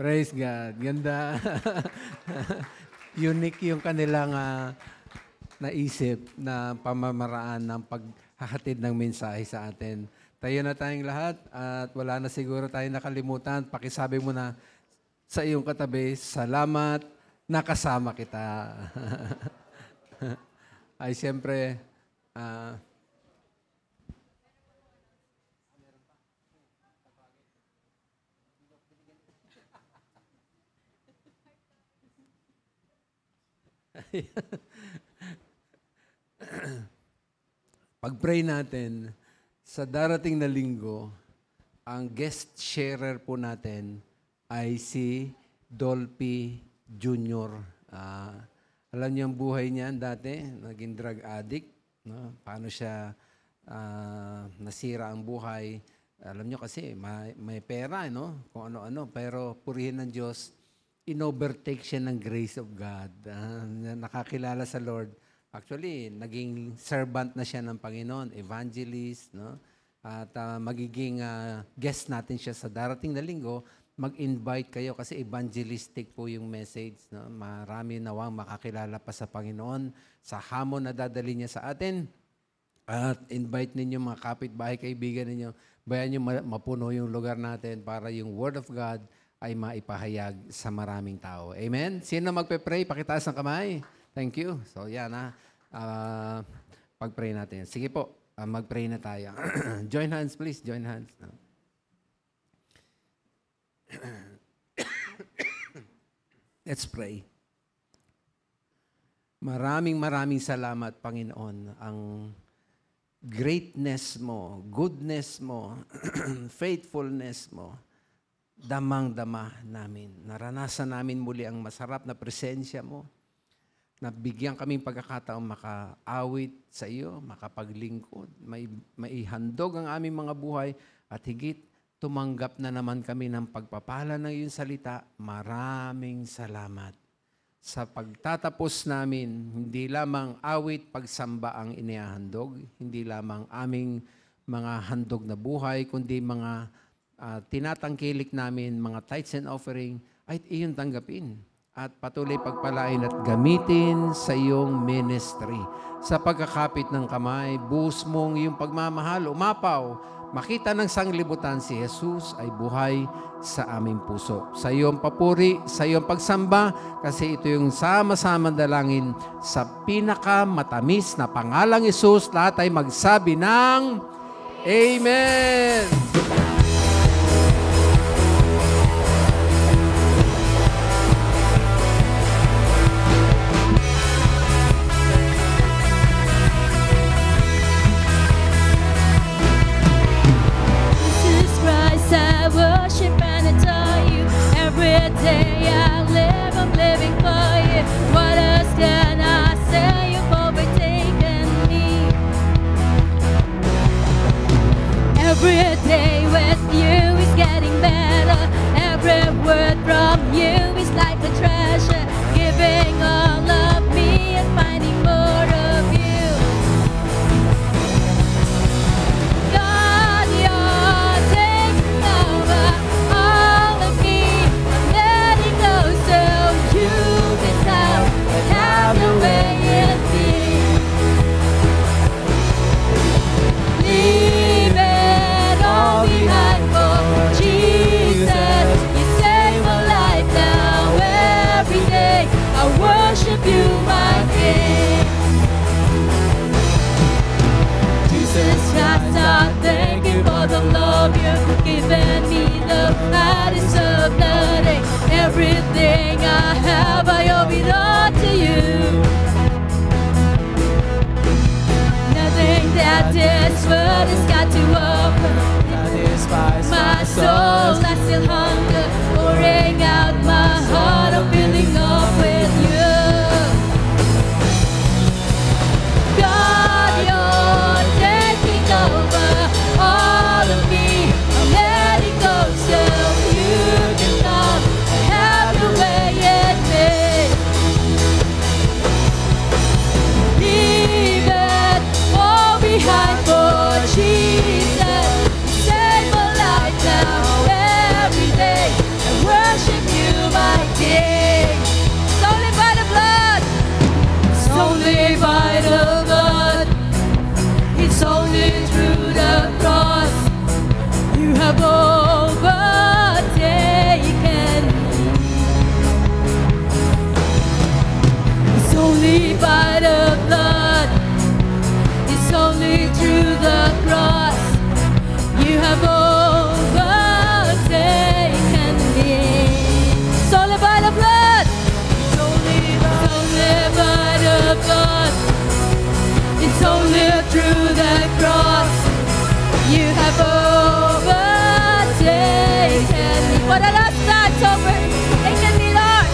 Praise God. Ganda. Unique yung kanilang naisip na pamamaraan ng paghahatid ng mensahe sa atin. Tayo na tayong lahat at wala na siguro tayong nakalimutan. Pakisabi mo na sa iyong katabi, salamat, nakasama kita. Ay siyempre, pag-pray natin, sa darating na linggo, ang guest sharer po natin ay si Dolphy Jr. Alam niyo ang buhay niya dati, naging drug addict. No? Paano siya nasira ang buhay. Alam niyo kasi, may pera, no? Kung ano-ano. Pero purihin ng Diyos, in-overtake siya ng grace of God. Nakakilala sa Lord. Actually, naging servant na siya ng Panginoon, evangelist, no? At magiging guest natin siya sa darating na linggo. Mag-invite kayo kasi evangelistic po yung message. No? Marami nawang makakilala pa sa Panginoon sa hamon na dadali niya sa atin. At invite ninyo mga kapitbahay, kaibigan ninyo. Bayan nyo mapuno yung lugar natin para yung Word of God ay maipahayag sa maraming tao. Amen? Sino magpe-pray? Pakitaas ng kamay. Thank you. So yan pag-pray natin. Sige po, mag-pray na tayo. Join hands please, join hands. Let's pray. Maraming salamat, Panginoon. Ang greatness mo, goodness mo, faithfulness mo, damang-dama namin. Naranasan namin muli ang masarap na presensya mo. Nabigyan kaming pagkakataong makaawit sa iyo, makapaglingkod, maihandog ang aming mga buhay at higit tumanggap na naman kami ng pagpapala ng iyong salita. Maraming salamat. Sa pagtatapos namin, hindi lamang awit, pagsamba ang inihahandog, hindi lamang aming mga handog na buhay, kundi mga tinatangkilik namin, mga tithes and offering, ay iyong tanggapin. At patuloy pagpalain at gamitin sa iyong ministry. Sa pagkakapit ng kamay, buhos mong iyong pagmamahal, umapaw, makita ng sanglibutan si Jesus ay buhay sa aming puso. Sa iyong papuri, sa iyong pagsamba, kasi ito yung sama-sama dalangin sa pinakamatamis na pangalang Jesus, lahat ay magsabi ng Amen! Every day with you is getting better. Every word from you is like a treasure. Giving all of me and finding more of you. God, you're taking over all of me. I'm letting go so you can come and have your way in me. Leave it all behind for Jesus. You save my life now every day. I worship you, my King. Jesus Christ, I thank you for the love you've given me, the I deserve nothing. Everything I have, I owe it all to you. Nothing that this world has got to offer. My soul, I still hunger, pouring out my heart, I'm filling up with you. God, you're taking over all of me. I'm letting go so you can come and have your way in me. Leave it all behind for Jesus. Save my life now. the cross, you have overtaken me. It's only by the blood. It's only by the blood. It's only through the cross you have overtaken me. For the last time, it's overtaken me, Lord.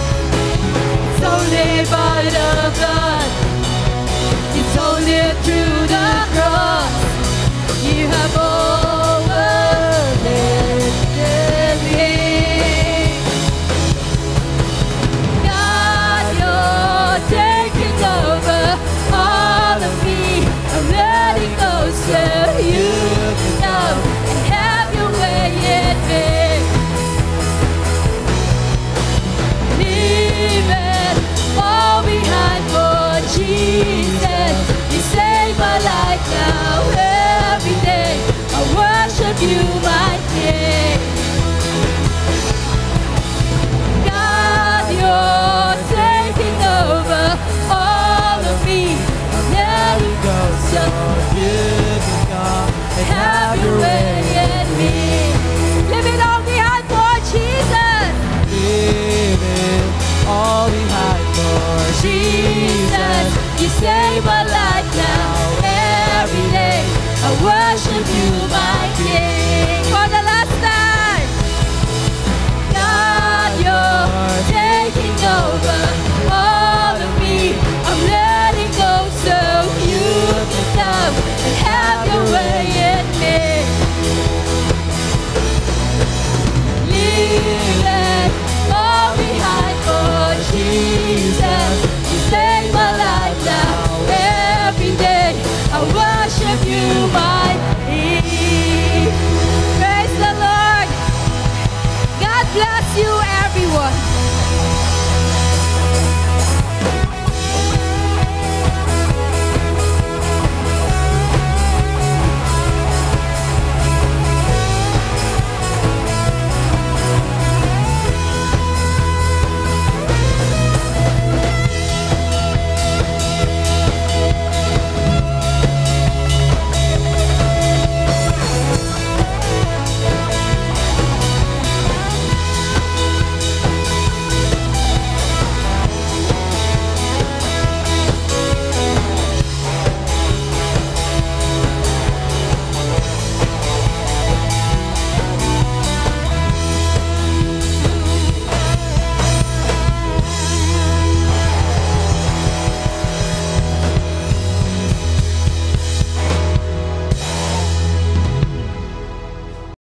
It's only by the blood. It's only through the cross you have overtaken me. God, you're taking over all of me. I'm letting go so you can come and have your way in me. Leave it all behind for Jesus. You save my life now every day. I worship you, my King. God, you're taking over all of me. I'm letting go so you can come and have your way in me. Leave it all behind for Jesus. Leave it all behind for Jesus, you save my life now every day. I worship you, my